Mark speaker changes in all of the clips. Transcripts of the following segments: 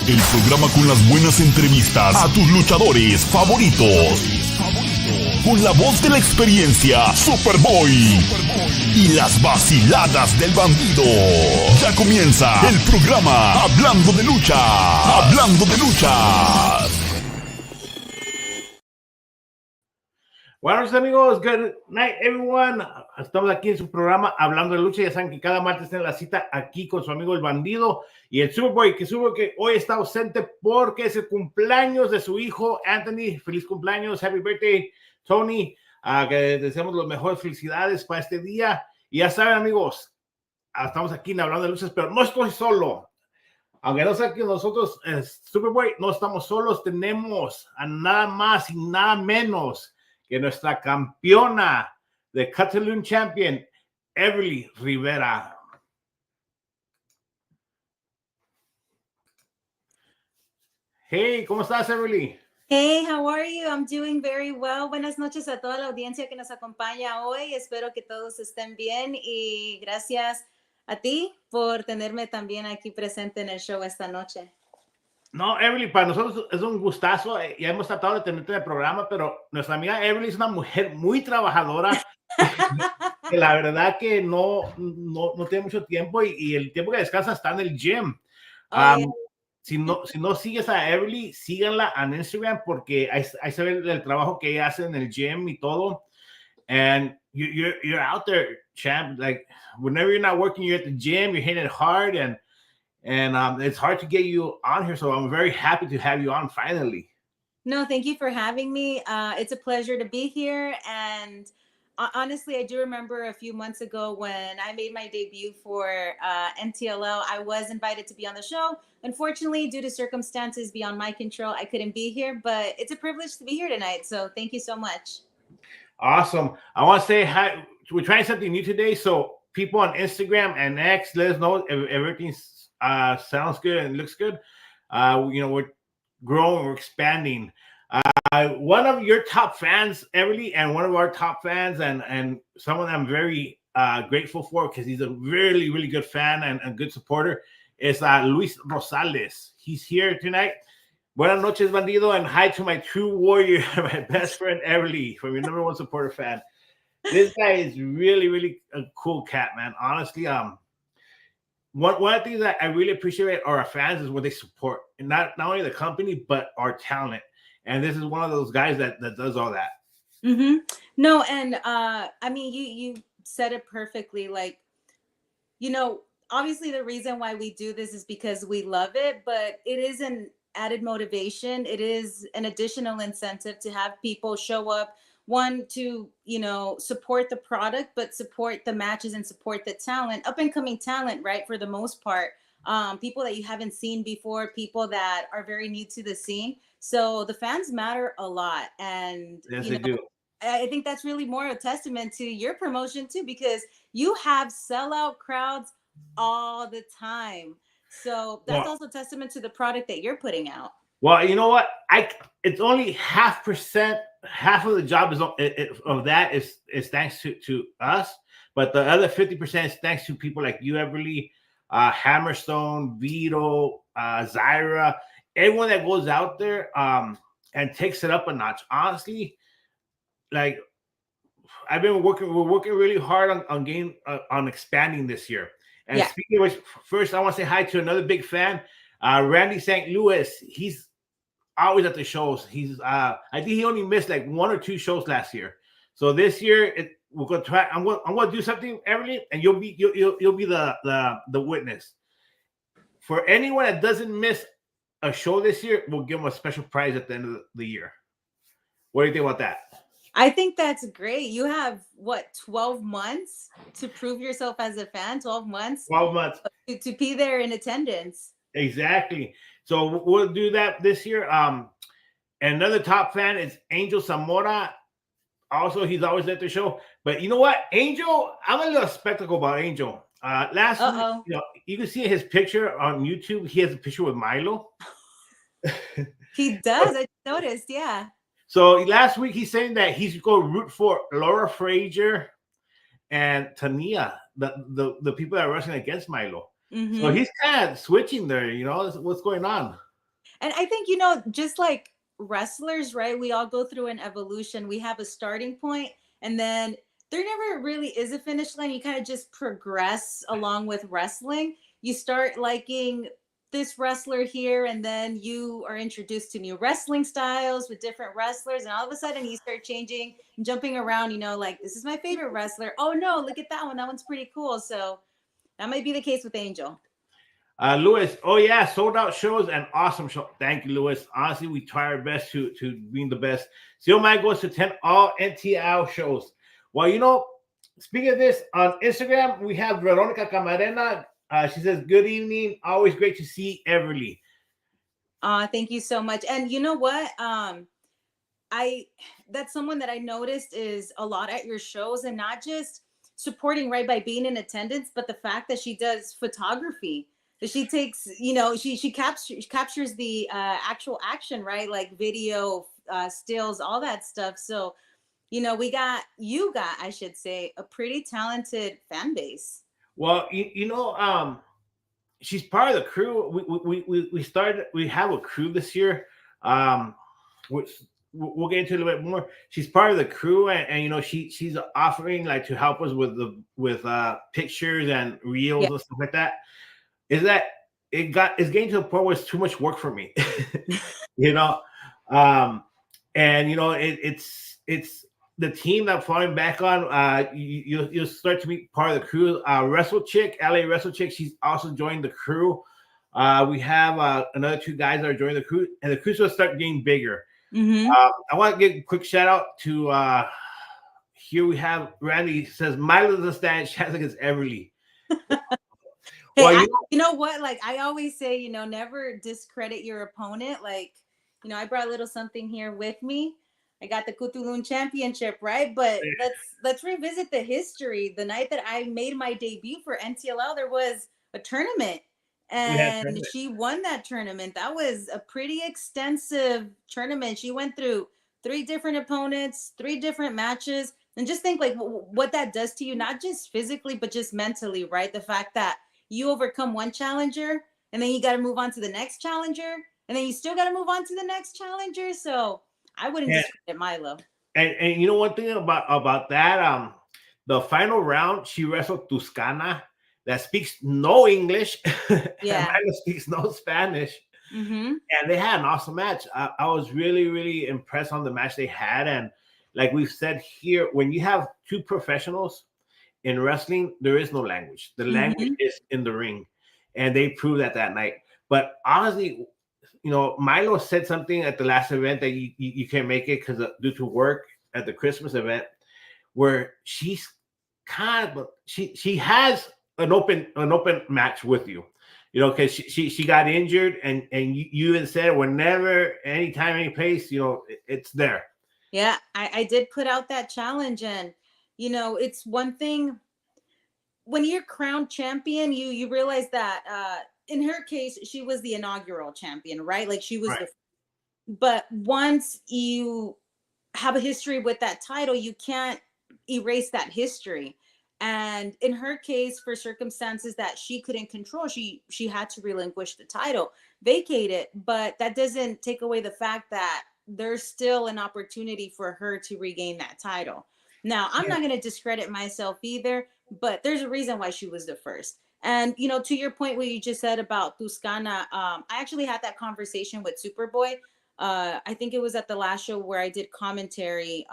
Speaker 1: El programa con las buenas entrevistas a tus luchadores favoritos. Con la voz de la experiencia, Superboy. Y las vaciladas del bandido. Ya comienza el programa Hablando de Lucha. Hablando de Lucha.
Speaker 2: Buenos amigos, good night everyone. Estamos aquí en su programa Hablando de Lucha. Ya saben que cada martes tienen la cita aquí con su amigo el bandido y el Superboy, que hoy está ausente porque es el cumpleaños de su hijo Anthony. Feliz cumpleaños, happy birthday Tony. Que deseamos las mejores felicidades para este día. Y ya saben amigos, estamos aquí en Hablando de Luchas, pero no estoy solo. Aunque no sea que nosotros, Superboy, no estamos solos, tenemos a nada más y nada menos que nuestra campeona de Catalan Champion, RIVERA. Hey, ¿cómo estás, Everly?
Speaker 3: Hey, how are you? I'm doing very well. Buenas noches a toda la audiencia que nos acompaña hoy. Espero que todos estén bien y gracias a ti por tenerme también aquí presente en el show esta noche.
Speaker 2: No, Everly, para nosotros es un gustazo. Ya hemos tratado de tenerte en el programa, pero nuestra amiga Everly es una mujer muy trabajadora. Que la verdad que no tiene mucho tiempo y el tiempo que descansa está en el gym. Si no sigues a Everly, síganla en Instagram porque ahí se ve el trabajo que ella hace en el gym y todo. And you're out there, champ. Like whenever you're not working, you're at the gym, you're hitting it hard, and it's hard to get you on here. So I'm very happy to have you on finally.
Speaker 3: No, thank you for having me. It's a pleasure to be here. And honestly, I do remember a few months ago when I made my debut for NTLL, I was invited to be on the show. Unfortunately, due to circumstances beyond my control, I couldn't be here, but it's a privilege to be here tonight. So thank you so much.
Speaker 2: Awesome. I want to say hi. We're trying something new today. So people on Instagram and X, let us know if everything sounds good and looks good. We're growing, we're expanding. One of your top fans, Everly, and one of our top fans, and someone I'm very grateful for because he's a really, really good fan and a good supporter, is Luis Rosales. He's here tonight. Buenas noches, bandido, and hi to my true warrior, my best friend, Everly, from your number one supporter fan. This guy is really, really a cool cat, man. Honestly, one of the things that I really appreciate our fans is what they support, and not only the company, but our talent. And this is one of those guys that does all that.
Speaker 3: Mm-hmm. No, and I mean, you said it perfectly. Like, obviously the reason why we do this is because we love it, but it is an added motivation. It is an additional incentive to have people show up, one, to, support the product, but support the matches and support the talent, up and coming talent, right? For the most part, people that you haven't seen before, people that are very new to the scene. So the fans matter a lot. And
Speaker 2: yes, they do.
Speaker 3: I think that's really more a testament to your promotion too, because you have sellout crowds all the time. So that's also a testament to the product that you're putting out.
Speaker 2: Well, you know what? It's only half of the job of that is thanks to us, but the other 50% is thanks to people like you, Everly, Hammerstone, Vito, Zyra, everyone that goes out there and takes it up a notch. Honestly, like we're working really hard on expanding this year. And speaking of which, first I want to say hi to another big fan, Randy St. Louis. He's always at the shows. He's I think he only missed like 1 or 2 shows last year. So this year we're gonna try. I'm gonna do something, Everly, and you'll be the witness. For anyone that doesn't miss a show this year, we'll give them a special prize at the end of the year. What do you think about that?
Speaker 3: I think that's great. You have 12 months to prove yourself as a fan. 12 months.
Speaker 2: 12 months
Speaker 3: to be there in attendance.
Speaker 2: Exactly. So we'll do that this year. Another top fan is Angel Zamora. Also, he's always at the show. But you know what, Angel, I'm a little skeptical about Angel. Last week, you can see his picture on YouTube. He has a picture with Milo.
Speaker 3: He does. I noticed. Yeah.
Speaker 2: So last week he's saying that he's going to root for Laura Frazier and Tania, the people that are wrestling against Milo. Mm-hmm. So he's kind of switching there. What's going on?
Speaker 3: And I think, just like wrestlers, right? We all go through an evolution. We have a starting point, and then there never really is a finish line. You kind of just progress along with wrestling. You start liking this wrestler here, and then you are introduced to new wrestling styles with different wrestlers, and all of a sudden you start changing and jumping around, like, this is my favorite wrestler. Oh no, look at that one. That one's pretty cool. So that might be the case with Angel.
Speaker 2: Lewis, oh yeah, sold out shows and awesome show. Thank you, Lewis. Honestly, we try our best to being the best. Still Mike goes to 10 all NTL shows. Well, speaking of this, on Instagram, we have Veronica Camarena. She says, good evening. Always great to see Everly.
Speaker 3: Thank you so much. And you know what? That's someone that I noticed is a lot at your shows, and not just supporting, right, by being in attendance, but the fact that she does photography. She takes, she captures the actual action, right? Like video, stills, all that stuff. So, I should say, a pretty talented fan base.
Speaker 2: Well, she's part of the crew. We have a crew this year. Which we'll get into a little bit more. She's part of the crew, and she's offering like to help us with pictures and reels and stuff like that. Is that it's getting to a point where it's too much work for me, it's the team that I'm falling back on. You'll start to meet part of the crew. Wrestle Chick, LA Wrestle Chick, she's also joined the crew. We have another 2 guys that are joining the crew, and the crew's will start getting bigger.
Speaker 3: Mm-hmm.
Speaker 2: I want to give a quick shout out to here we have Randy says Milo doesn't stand chance against Everly.
Speaker 3: Hey, well, you know what? Like I always say, never discredit your opponent. Like, I brought a little something here with me. I got the Cthulhu Championship, right? But let's revisit the history. The night that I made my debut for NTLL, there was a tournament, and she won that tournament. That was a pretty extensive tournament. She went through 3 different opponents, 3 different matches, and just think like what that does to you, not just physically, but just mentally, right? The fact that you overcome one challenger, and then you got to move on to the next challenger, and then you still got to move on to the next challenger. So I wouldn't discredit Milo. And
Speaker 2: one thing about that, the final round, she wrestled Tuscana that speaks no English. Yeah. Milo speaks no Spanish.
Speaker 3: Mm-hmm.
Speaker 2: And they had an awesome match. I was really, really impressed on the match they had. And like we've said here, when you have 2 professionals in wrestling, there is no language. The language is in the ring, and they proved that night. But honestly, Milo said something at the last event that you can't make it because due to work at the Christmas event, where she's she has an open match with you, because she got injured, and you even said whenever, anytime, any place, it's there.
Speaker 3: Yeah, I did put out that challenge, and it's one thing when you're crowned champion, you realize that in her case, she was the inaugural champion, right? Like she was
Speaker 2: right.
Speaker 3: But once you have a history with that title, you can't erase that history. And in her case, for circumstances that she couldn't control, she had to relinquish the title, vacate it. But that doesn't take away the fact that there's still an opportunity for her to regain that title. Now, I'm not going to discredit myself either, but there's a reason why she was the first. And, to your point, what you just said about Tuscana, I actually had that conversation with Superboy. I think it was at the last show where I did commentary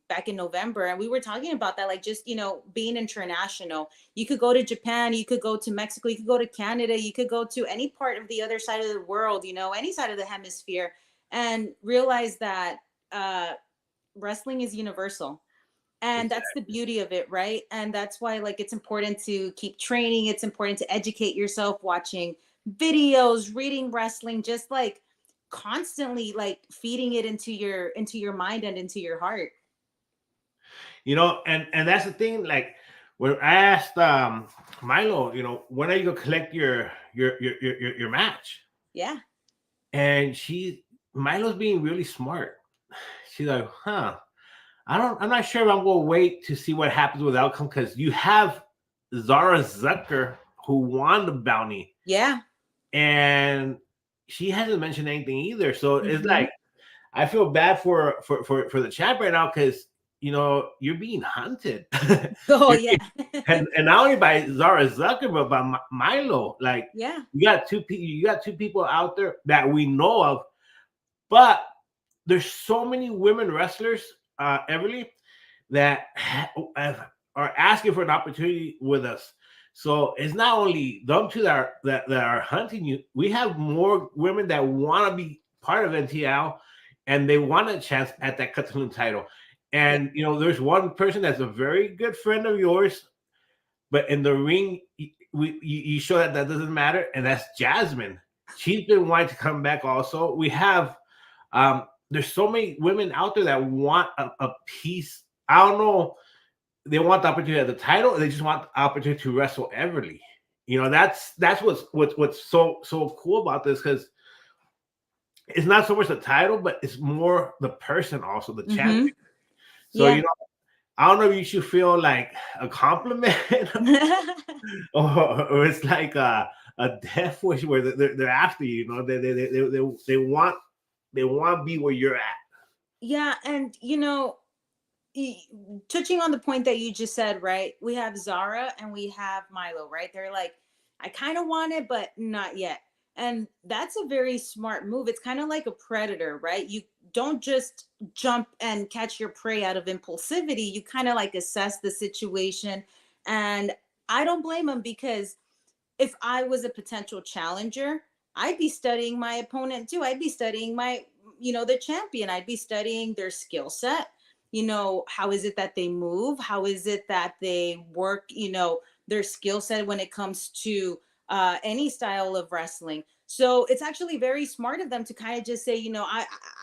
Speaker 3: back in November. And we were talking about that, like just, being international. You could go to Japan, you could go to Mexico, you could go to Canada, you could go to any part of the other side of the world, any side of the hemisphere, and realize that wrestling is universal. And that's the beauty of it, right? And that's why, like, it's important to keep training. It's important to educate yourself, watching videos, reading wrestling, just like constantly, like feeding it into your mind and into your heart.
Speaker 2: And that's the thing. Like when I asked Milo, when are you gonna collect your match?
Speaker 3: Yeah.
Speaker 2: And Milo's being really smart. She's like, I'm not sure if I'm going to wait to see what happens with the outcome, because you have Zara Zucker who won the bounty.
Speaker 3: Yeah.
Speaker 2: And she hasn't mentioned anything either. So it's
Speaker 3: Mhm.
Speaker 2: like I feel bad for the champ right now because you're being hunted.
Speaker 3: Oh
Speaker 2: You're
Speaker 3: yeah.
Speaker 2: and not only by Zara Zucker, but by Milo. Like
Speaker 3: Yeah.
Speaker 2: you got two people out there that we know of, but there's so many women wrestlers, Everly, that are asking for an opportunity with us. So it's not only them two that are hunting you. We have more women that want to be part of NTL, and they want a chance at that Catalan title.
Speaker 3: Yeah.
Speaker 2: And there's one person that's a very good friend of yours, but in the ring, you show that doesn't matter, and that's Jasmine. She's been wanting to come back. Also, we have there's so many women out there that want a piece. I don't know. They want the opportunity at the title. They just want the opportunity to wrestle Everly. That's what's so cool about this, because it's not so much the title, but it's more the person, also the champion. So
Speaker 3: Yeah.
Speaker 2: I don't know if you should feel like a compliment or it's like a death wish where they're after you. They want to be where you're at.
Speaker 3: Yeah, and touching on the point that you just said, right? We have Zara and we have Milo, right? They're like, I kind of want it, but not yet. And that's a very smart move. It's kind of like a predator, right? You don't just jump and catch your prey out of impulsivity. You kind of like assess the situation. And I don't blame them, because if I was a potential challenger, I'd be studying my opponent too. I'd be studying the champion. I'd be studying their skill set. How is it that they move? How is it that they work, their skill set when it comes to any style of wrestling. So it's actually very smart of them to kind of just say,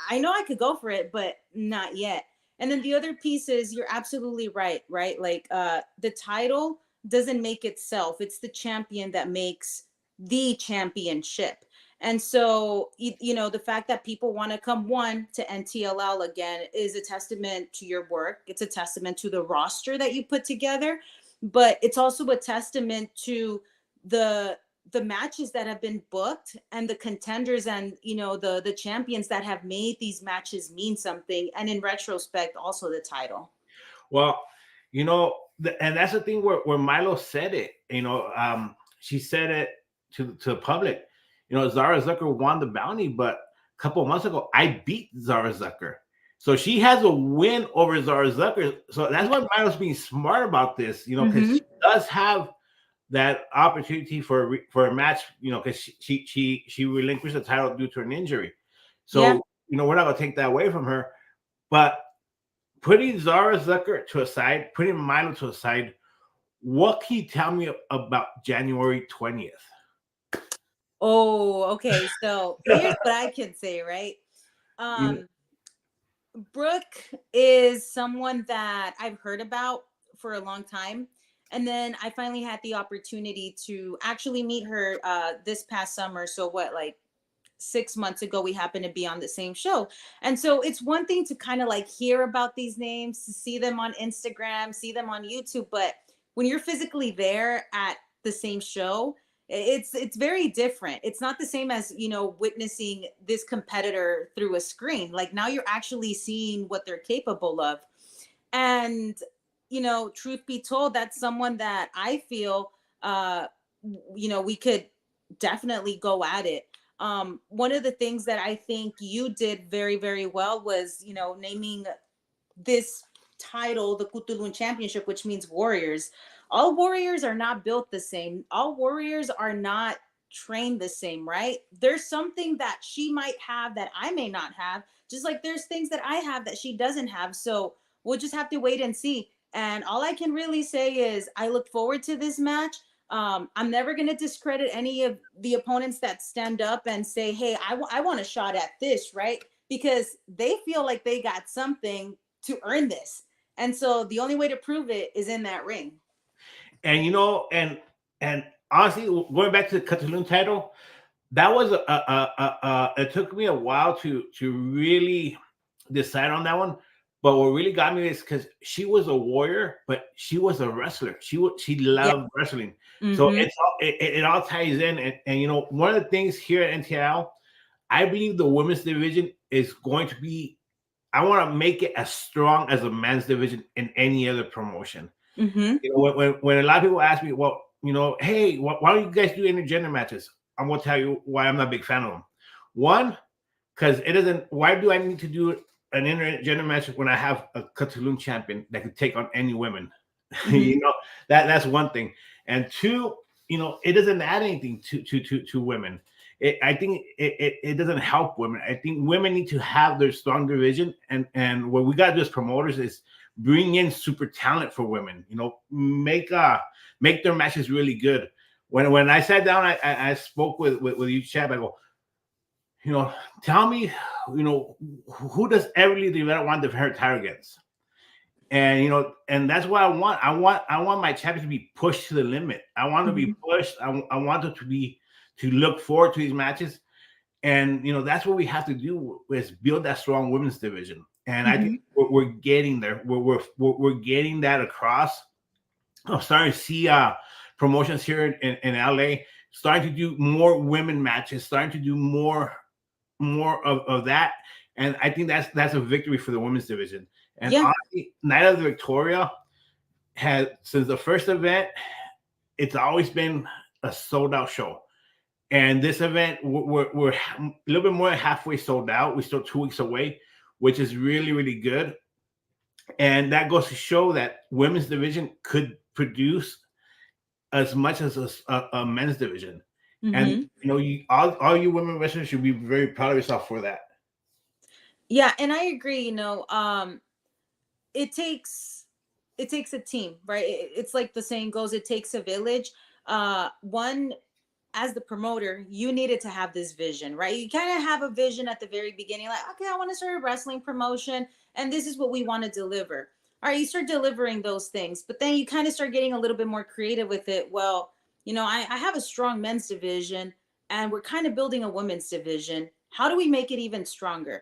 Speaker 3: I know I could go for it, but not yet. And then the other piece is, you're absolutely right, right? Like the title doesn't make itself. It's the champion that makes the championship. And so, the fact that people want to come to NTLL again is a testament to your work. It's a testament to the roster that you put together, but it's also a testament to the matches that have been booked, and the contenders, and the champions that have made these matches mean something. And in retrospect, also the title.
Speaker 2: Well, and that's the thing where Milo said it. She said it to the public. Zara Zucker won the bounty, but a couple of months ago, I beat Zara Zucker. So she has a win over Zara Zucker. So that's why Milo's being smart about this, because she does have that opportunity for a match, because she relinquished the title due to an injury. So, we're not going to take that away from her. But putting Zara Zucker to a side, putting Milo to a side, what can you tell me about January 20th?
Speaker 3: Oh, okay. So here's what I can say, right? Brooke is someone that I've heard about for a long time. And then I finally had the opportunity to actually meet her this past summer. So like 6 months ago, we happened to be on the same show. And so it's one thing to kind of like hear about these names, to see them on Instagram, see them on YouTube. But when you're physically there at the same show, it's very different. It's not the same as, witnessing this competitor through a screen. Like, now you're actually seeing what they're capable of. And, truth be told, that's someone that I feel, we could definitely go at it. One of the things that I think you did very, very well was, naming this title the Kutulun Championship, which means warriors. All warriors are not built the same. All warriors are not trained the same, right? There's something that she might have that I may not have, just like there's things that I have that she doesn't have. So we'll just have to wait and see. And all I can really say is I look forward to this match. I'm never going to discredit any of the opponents that stand up and say, hey, I want a shot at this, right? Because they feel like they got something to earn this. And so the only way to prove it is in that ring.
Speaker 2: And, and honestly, going back to the Catalan title, that was it took me a while to really decide on that one. But what really got me is because she was a warrior, but she was a wrestler. She loved wrestling. So it all ties in. And one of the things here at NTL, I believe the women's division is going to be. I want to make it as strong as the men's division in any other promotion.
Speaker 3: Mm-hmm.
Speaker 2: You know, when a lot of people ask me, well, you know, hey, why don't you guys do intergender matches? I'm gonna tell you why I'm not a big fan of them. One, because it doesn't. Why do I need to do an intergender match when I have a Catalan champion that could take on any women?
Speaker 3: Mm-hmm.
Speaker 2: You know, that's one thing. And two, you know, it doesn't add anything to women. I think it doesn't help women. I think women need to have their strong division, and what we got to do as promoters is bring in super talent for women. You know, make their matches really good. When I sat down, I spoke with you, Chad. I go, you know, tell me, you know, who does Everly Rivera want to defend her title against? And you know, and that's what I want. I want my champions to be pushed to the limit. I want to be pushed. I want them to look forward to these matches. And you know, that's what we have to do is build that strong women's division. And I think we're getting there. We're getting that across. I'm starting to see promotions here in LA starting to do more women matches, starting to do more of that. And I think that's a victory for the women's division. And honestly, Night of the Victoria has, since the first event, it's always been a sold out show. And this event, we're a little bit more than halfway sold out. We're still 2 weeks away, which is really, really good. And that goes to show that women's division could produce as much as a men's division. And you know, all you women wrestlers should be very proud of yourself for that.
Speaker 3: Yeah, and I agree. You know, it takes a team, right? It's like the saying goes, it takes a village. One, as the promoter, you needed to have this vision, right? You kind of have a vision at the very beginning, like, okay, I want to start a wrestling promotion, and this is what we want to deliver. All right, you start delivering those things, but then you kind of start getting a little bit more creative with it. Well, you know, I have a strong men's division, and we're kind of building a women's division. How do we make it even stronger?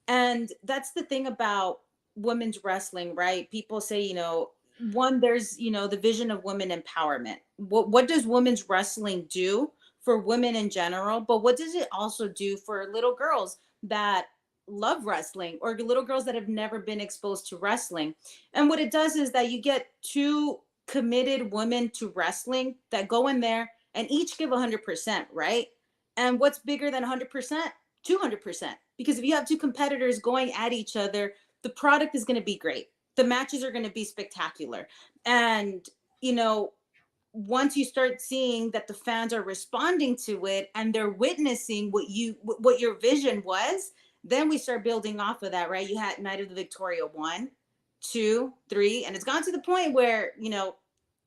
Speaker 3: And that's the thing about women's wrestling, right? People say, you know, one, there's, you know, the vision of women empowerment. What does women's wrestling do for women in general? But what does it also do for little girls that love wrestling, or little girls that have never been exposed to wrestling? And what it does is that you get two committed women to wrestling that go in there and each give 100%, right? And what's bigger than 100%? 200%. Because if you have two competitors going at each other, the product is going to be great. The matches are going to be spectacular. And, you know, once you start seeing that the fans are responding to it and they're witnessing what your vision was, then we start building off of that, right? You had Night of the Victoria 1, 2, 3, and it's gone to the point where, you know,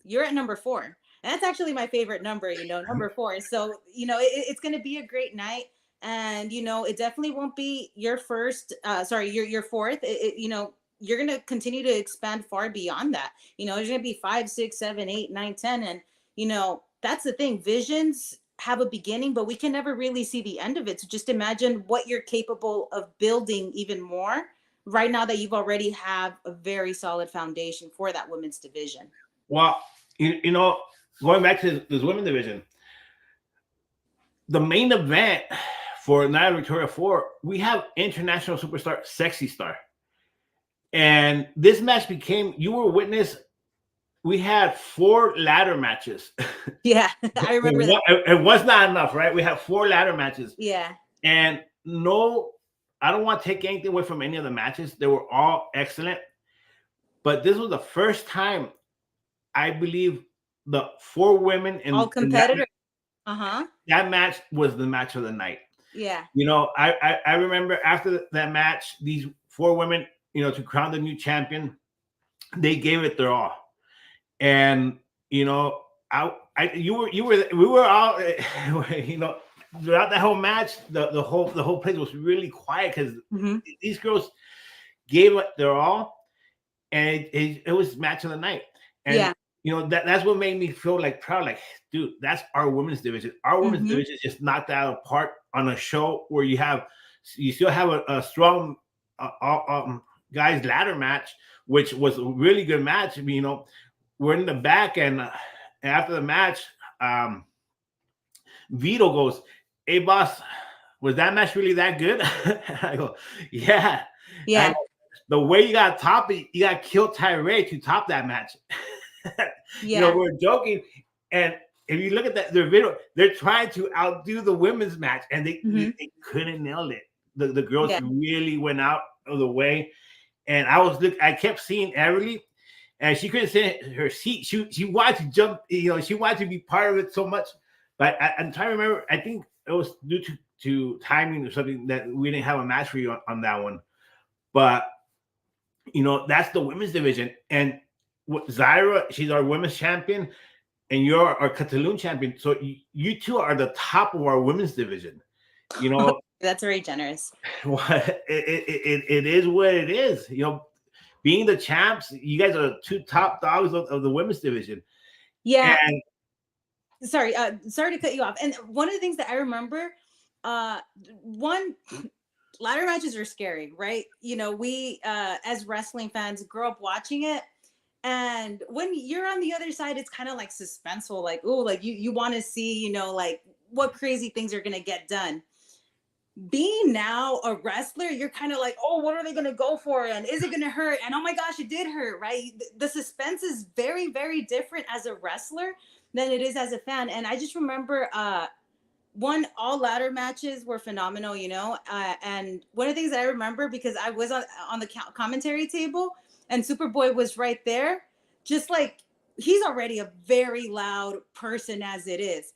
Speaker 3: you're at number 4. And that's actually my favorite number, you know, number 4. So, you know, it's going to be a great night. And, you know, it definitely won't be your first, your fourth. You know, you're going to continue to expand far beyond that. You know, there's going to be 5, 6, 7, 8, 9, 10. And, you know, that's the thing. Visions have a beginning, but we can never really see the end of it. So just imagine what you're capable of building even more right now that you've already have a very solid foundation for that women's division.
Speaker 2: Well, you know, going back to this women's division, the main event for Night of Victoria 4, we have international superstar Sexy Star. And this match became, you were witness, we had 4 ladder matches.
Speaker 3: Yeah, I remember that.
Speaker 2: It was not enough, right? We had 4 ladder matches.
Speaker 3: Yeah.
Speaker 2: And no, I don't want to take anything away from any of the matches. They were all excellent. But this was the first time, I believe, the 4 women in
Speaker 3: all competitors.
Speaker 2: That match was the match of the night.
Speaker 3: Yeah.
Speaker 2: You know, I remember after that match, these 4 women, you know, to crown the new champion, they gave it their all. And, you know, we were all, you know, throughout that whole match, the whole place was really quiet because these girls gave it their all, and it was match of the night. And you know, that's what made me feel like proud. Like, dude, that's our women's division. Our women's division is just knocked out of the park on a show where you still have a strong guys ladder match, which was a really good match. I mean, you know, we're in the back, and after the match, Vito goes, "Hey, boss, was that match really that good? I go, yeah. I
Speaker 3: Yeah.
Speaker 2: go, the way you got to top it, you got to kill Tyree to top that match.
Speaker 3: Yeah.
Speaker 2: We're joking. And if you look at their video, they're trying to outdo the women's match, and they couldn't nail it. The girls really went out of the way. And I kept seeing Everly, and she couldn't sit in her seat. She wanted to jump, she wanted to be part of it so much. But I'm trying to remember, I think it was due to timing or something that we didn't have a match for you on that one. But that's the women's division. And Zaira, she's our women's champion, and you're our Catalan champion. So you two are the top of our women's division.
Speaker 3: That's very generous.
Speaker 2: It is what it is. Being the champs, you guys are the two top dogs of the women's division.
Speaker 3: Yeah. And sorry to cut you off. And one of the things that I remember, one, ladder matches are scary, right? We as wrestling fans grow up watching it, and when you're on the other side, it's kind of like suspenseful, like, oh, like you want to see, like what crazy things are gonna get done. Being now a wrestler, you're kind of like, oh, what are they gonna go for, and is it gonna hurt? And oh my gosh, it did hurt, right? The suspense is very, very different as a wrestler than it is as a fan. And I just remember all ladder matches were phenomenal, and one of the things that I remember, because I was on the commentary table and Superboy was right there, just like, he's already a very loud person as it is,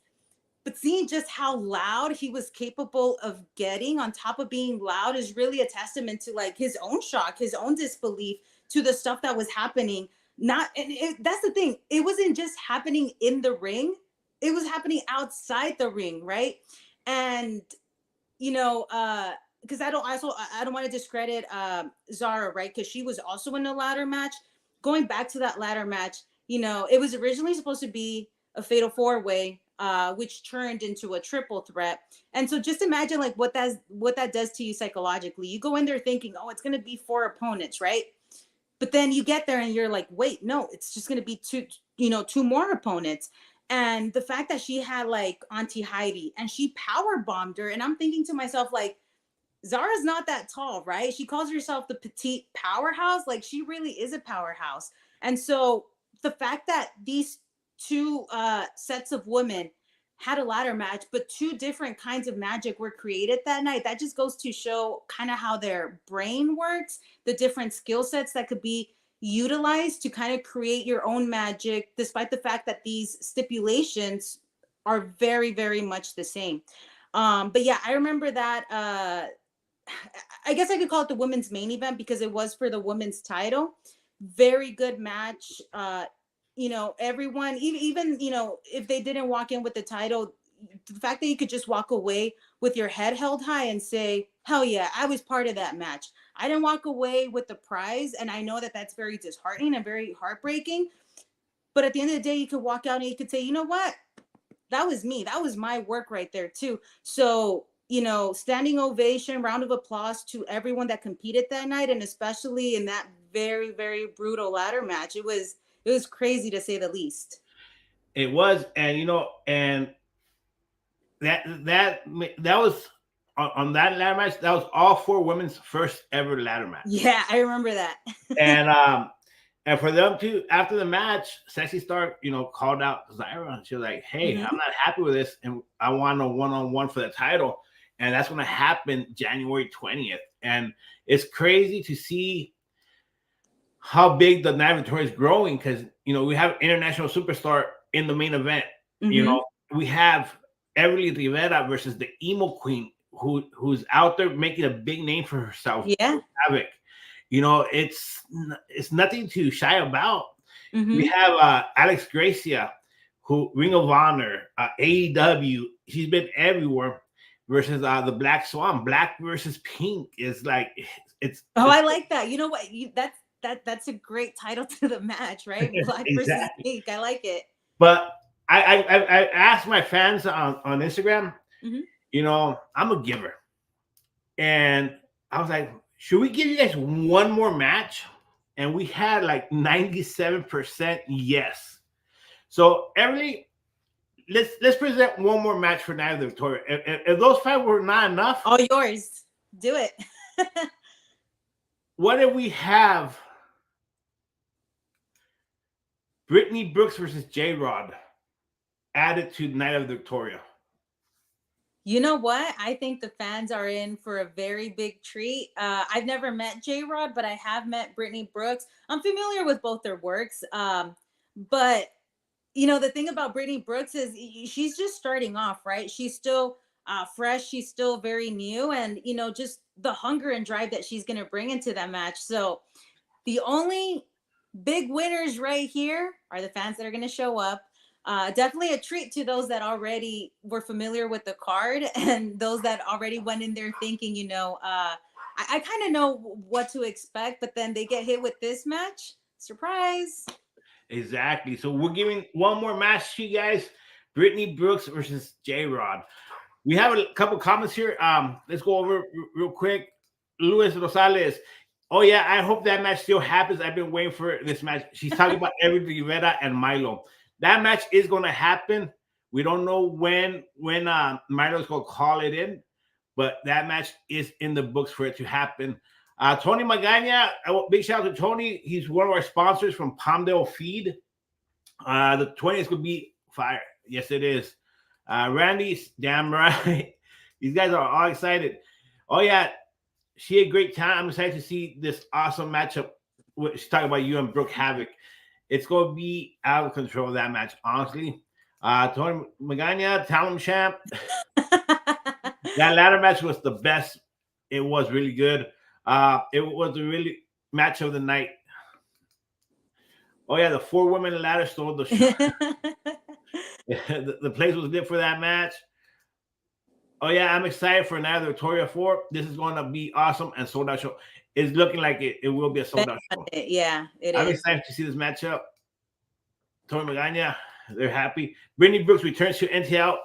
Speaker 3: but seeing just how loud he was capable of getting on top of being loud is really a testament to like his own shock, his own disbelief to the stuff that was happening. That's the thing. It wasn't just happening in the ring. It was happening outside the ring, right? And because I don't want to discredit Zara, right? Because she was also in a ladder match. Going back to that ladder match, it was originally supposed to be a fatal 4-way, which turned into a triple threat. And so just imagine like what that does to you psychologically. You go in there thinking, oh, it's gonna be 4 opponents, right? But then you get there and you're like, wait, no, it's just gonna be 2 more opponents. And the fact that she had like Auntie Heidi and she power bombed her, and I'm thinking to myself, like, Zara's not that tall, right? She calls herself the petite powerhouse. Like, she really is a powerhouse. And so the fact that these 2 sets of women had a ladder match, but 2 different kinds of magic were created that night, that just goes to show kind of how their brain works, the different skill sets that could be utilized to kind of create your own magic, despite the fact that these stipulations are very, very much the same. But yeah, I remember that. I guess I could call it the women's main event because it was for the women's title. Very good match. Everyone, even if they didn't walk in with the title, the fact that you could just walk away with your head held high and say, hell yeah, I was part of that match. I didn't walk away with the prize, and I know that that's very disheartening and very heartbreaking. But at the end of the day, you could walk out and you could say, you know what? That was me. That was my work right there too. So, standing ovation, round of applause to everyone that competed that night, and especially in that very, very brutal ladder match. It was crazy to say the least.
Speaker 2: It was, and and that was on that ladder match. That was all 4 women's first ever ladder match.
Speaker 3: Yeah, I remember that.
Speaker 2: And for them to, after the match, Sexy Star, called out Zyra. She was like, "Hey, I'm not happy with this, and I want a 1-on-1 for the title." And that's going to happen January 20th. And it's crazy to see how big the Night Victoria is growing, because we have international superstar in the main event. We have Everly Rivera versus the emo queen, who's out there making a big name for herself.
Speaker 3: Yeah,
Speaker 2: Havoc. It's nothing to shy about. We have Alex Gracia, who Ring of Honor, AEW. She's been everywhere. Versus the Black Swan. Black versus Pink is like it's.
Speaker 3: I like that. You know what? That's a great title to the match, right? Black versus Pink. I like it.
Speaker 2: But I asked my fans on Instagram. I'm a giver, and I was like, should we give you guys one more match? And we had like 97% yes. So Everly, let's present one more match for Night of the Victoria. If those 5 were not enough,
Speaker 3: all yours. Do it.
Speaker 2: what if we have Brittany Brooks versus J Rod added to Night of the Victoria?
Speaker 3: You know what? I think the fans are in for a very big treat. I've never met J Rod, but I have met Brittany Brooks. I'm familiar with both their works. But the thing about Brittany Brooks is she's just starting off, right? She's still fresh. She's still very new. And, just the hunger and drive that she's going to bring into that match. So the only big winners right here are the fans that are going to show up. Definitely a treat to those that already were familiar with the card and those that already went in there thinking, I kind of know what to expect, but then they get hit with this match. Surprise.
Speaker 2: Exactly. So we're giving one more match to you guys. Brittany Brooks versus J Rod. We have a couple comments here. Let's go over real quick. Luis Rosales. Oh yeah, I hope that match still happens. I've been waiting for this match. She's talking about Rivera and Milo. That match is going to happen. We don't know when Milo's going to call it in, but that match is in the books for it to happen. Tony Magana, big shout out to Tony. He's one of our sponsors from Palmdale Feed. The 20th could be fire. Yes, it is. Randy's damn right. These guys are all excited. Oh yeah, she had a great time. I'm excited to see this awesome matchup. She's talking about you and Brooke Havoc. It's going to be out of control, that match, honestly. Tony Magana, Talent Champ. That ladder match was the best. It was really good. It was a really match of the night. Oh, yeah, the 4 women ladder stole the show. the place was lit for that match. Oh, yeah, I'm excited for Night of the Victoria 4. This is going to be awesome and sold out show. It's looking like it will be a sold out show.
Speaker 3: Yeah,
Speaker 2: I'm excited to see this matchup. Tony Magana, they're happy. Brittany Brooks returns to NTL.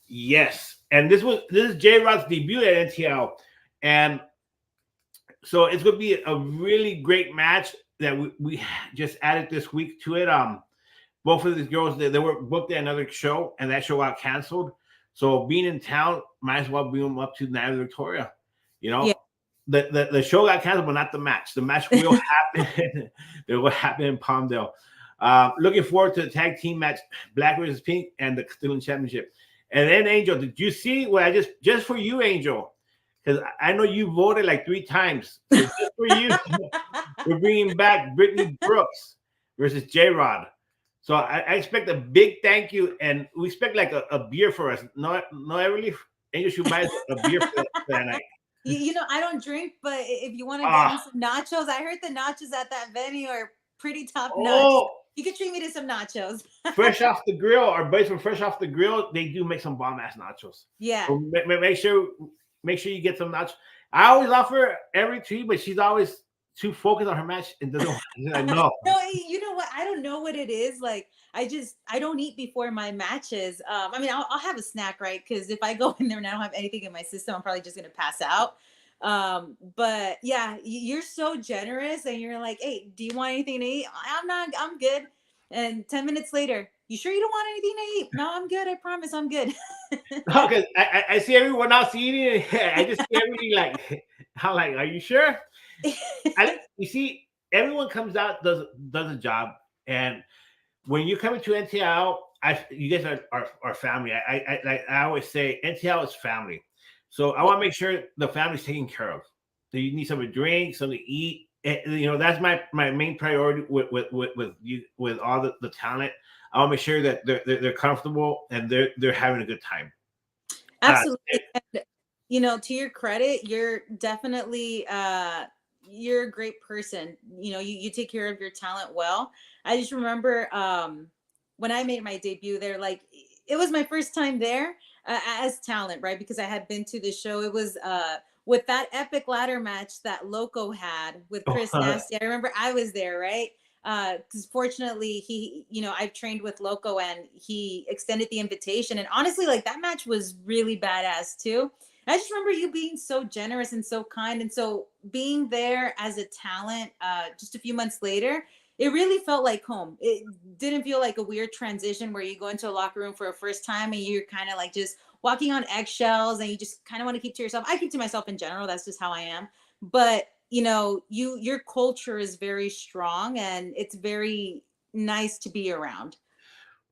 Speaker 2: Yes. And this is J Rod's debut at NTL. And so it's going to be a really great match that we just added this week to it. Both of these girls, they were booked at another show, and that show got canceled. So being in town, might as well bring them up to Night of Victoria. Yeah. The show got canceled, but not the match. The match will happen. It will happen in Palmdale. Looking forward to the tag team match, Black versus Pink, and the Castilian Championship. And then, Angel, did you see what I just for you, Angel? Because I know you voted like 3 times. So just for you, we're bringing back Brittany Brooks versus J Rod. So I expect a big thank you, and we expect like a beer for us. No, Everly, Angel should buy a beer for that night.
Speaker 3: I don't drink, but if you want to get me some nachos, I heard the nachos at that venue are pretty top notch. You could treat me to some nachos.
Speaker 2: Fresh off the grill, our buddies from Fresh Off the Grill, they do make some bomb ass nachos.
Speaker 3: Yeah.
Speaker 2: So make sure you get some nachos. I always offer every treat, but she's always too focused on her match and doesn't. I know.
Speaker 3: No, you know what? I don't know what it is. Like I don't eat before my matches. I mean, I'll have a snack, right? Because if I go in there and I don't have anything in my system, I'm probably just gonna pass out. But yeah, you're so generous, and you're like, hey, do you want anything to eat? I'm good. And 10 minutes later, you sure you don't want anything to eat? No, I'm good. I promise I'm good.
Speaker 2: No, because I see everyone else eating it. I just see everybody like, I'm like, are you sure? You see, everyone comes out, does a job, and when you come into NTL, you guys are family. I always say NTL is family. So I want to make sure the family's taken care of. So you need something to drink, something to eat. That's my main priority with you, with all the talent. I want to make sure that they're comfortable and they're having a good time.
Speaker 3: Absolutely. And, to your credit, you're definitely you're a great person. You take care of your talent well. I just remember when I made my debut there, like it was my first time there as talent, right? Because I had been to the show. It was with that epic ladder match that Loco had with Chris Nasty. I remember I was there, right? Because fortunately he, I've trained with Loco and he extended the invitation. And honestly, like that match was really badass too. I just remember you being so generous and so kind. And so being there as a talent just a few months later, it really felt like home. It didn't feel like a weird transition where you go into a locker room for a first time and you're kind of like just walking on eggshells and you just kind of want to keep to yourself. I keep to myself in general. That's just how I am. But you know, your culture is very strong and it's very nice to be around.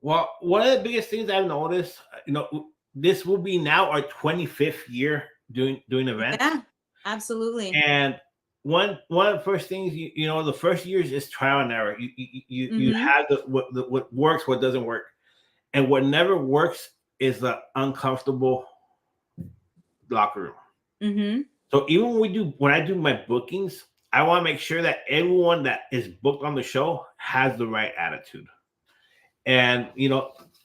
Speaker 2: Well, one of the biggest things I've noticed, this will be now our 25th year doing events.
Speaker 3: Yeah, absolutely.
Speaker 2: And one of the first things, the first years is trial and error. You have what works, what doesn't work, and what never works is the uncomfortable locker room. So even when I do my bookings, I want to make sure that everyone that is booked on the show has the right attitude. And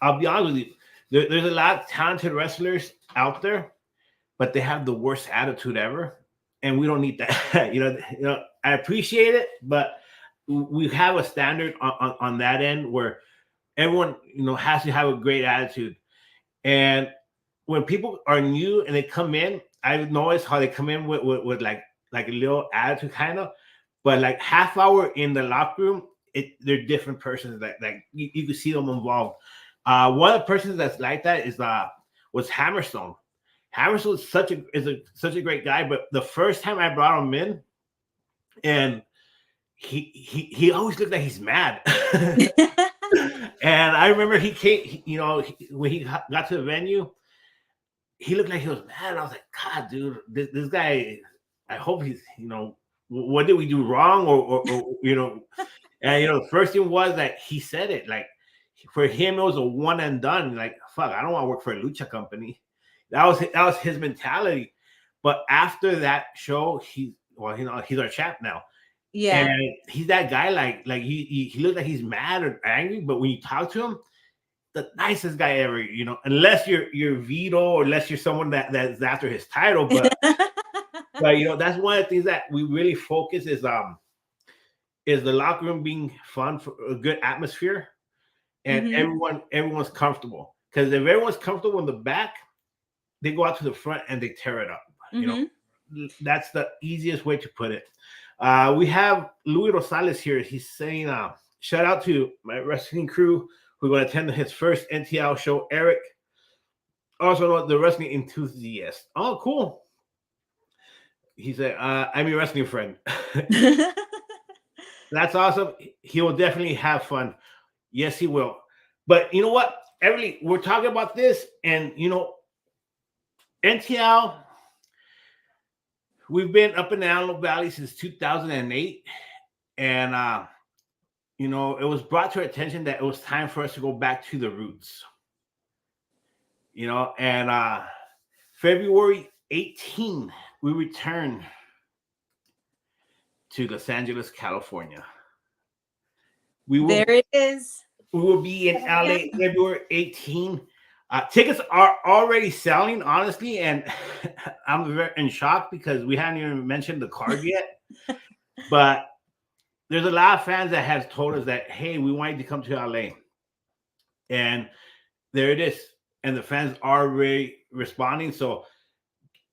Speaker 2: I'll be honest with you, there's a lot of talented wrestlers out there, but they have the worst attitude ever. And we don't need that. I appreciate it, but we have a standard on that end where everyone, has to have a great attitude. And when people are new and they come in, I've noticed how they come in with like a little attitude kind of, but like half hour in the locker room, they're different persons that you can see them involved. One of the persons that's like that was Hammerstone. Hammerstone is such a great guy, but the first time I brought him in, and he always looked like he's mad. And I remember he came, when he got to the venue, he looked like he was mad. I was like, God, dude, this guy, I hope he's, what did we do wrong? Or and, the first thing was that he said it, like, for him, it was a one and done. Like, fuck, I don't want to work for a lucha company. That was his mentality. But after that show, he's our champ now.
Speaker 3: Yeah.
Speaker 2: And he's that guy, like he looks like he's mad or angry, but when you talk to him, the nicest guy ever, unless you're Vito or unless you're someone that's after his title. But but that's one of the things that we really focus is the locker room being fun, for a good atmosphere, and everyone's comfortable. Because if everyone's comfortable in the back, they go out to the front and they tear it up. That's the easiest way to put it. We have Louis Rosales here. He's saying, shout out to my wrestling crew who's going to attend his first NTL show, Eric. Also, the wrestling enthusiast. Oh, cool. He said, I'm your wrestling friend. That's awesome. He will definitely have fun. Yes, he will. But you know what, Everly, we're talking about this, and NTL, we've been up in the Antelope Valley since 2008, and it was brought to our attention that it was time for us to go back to the roots. And February 18, we return to Los Angeles, California.
Speaker 3: There it is.
Speaker 2: We will be in LA February 18. Tickets are already selling, honestly, and I'm very in shock because we haven't even mentioned the card yet. But there's a lot of fans that have told us that, hey, we want you to come to LA. And there it is. And the fans are already responding. So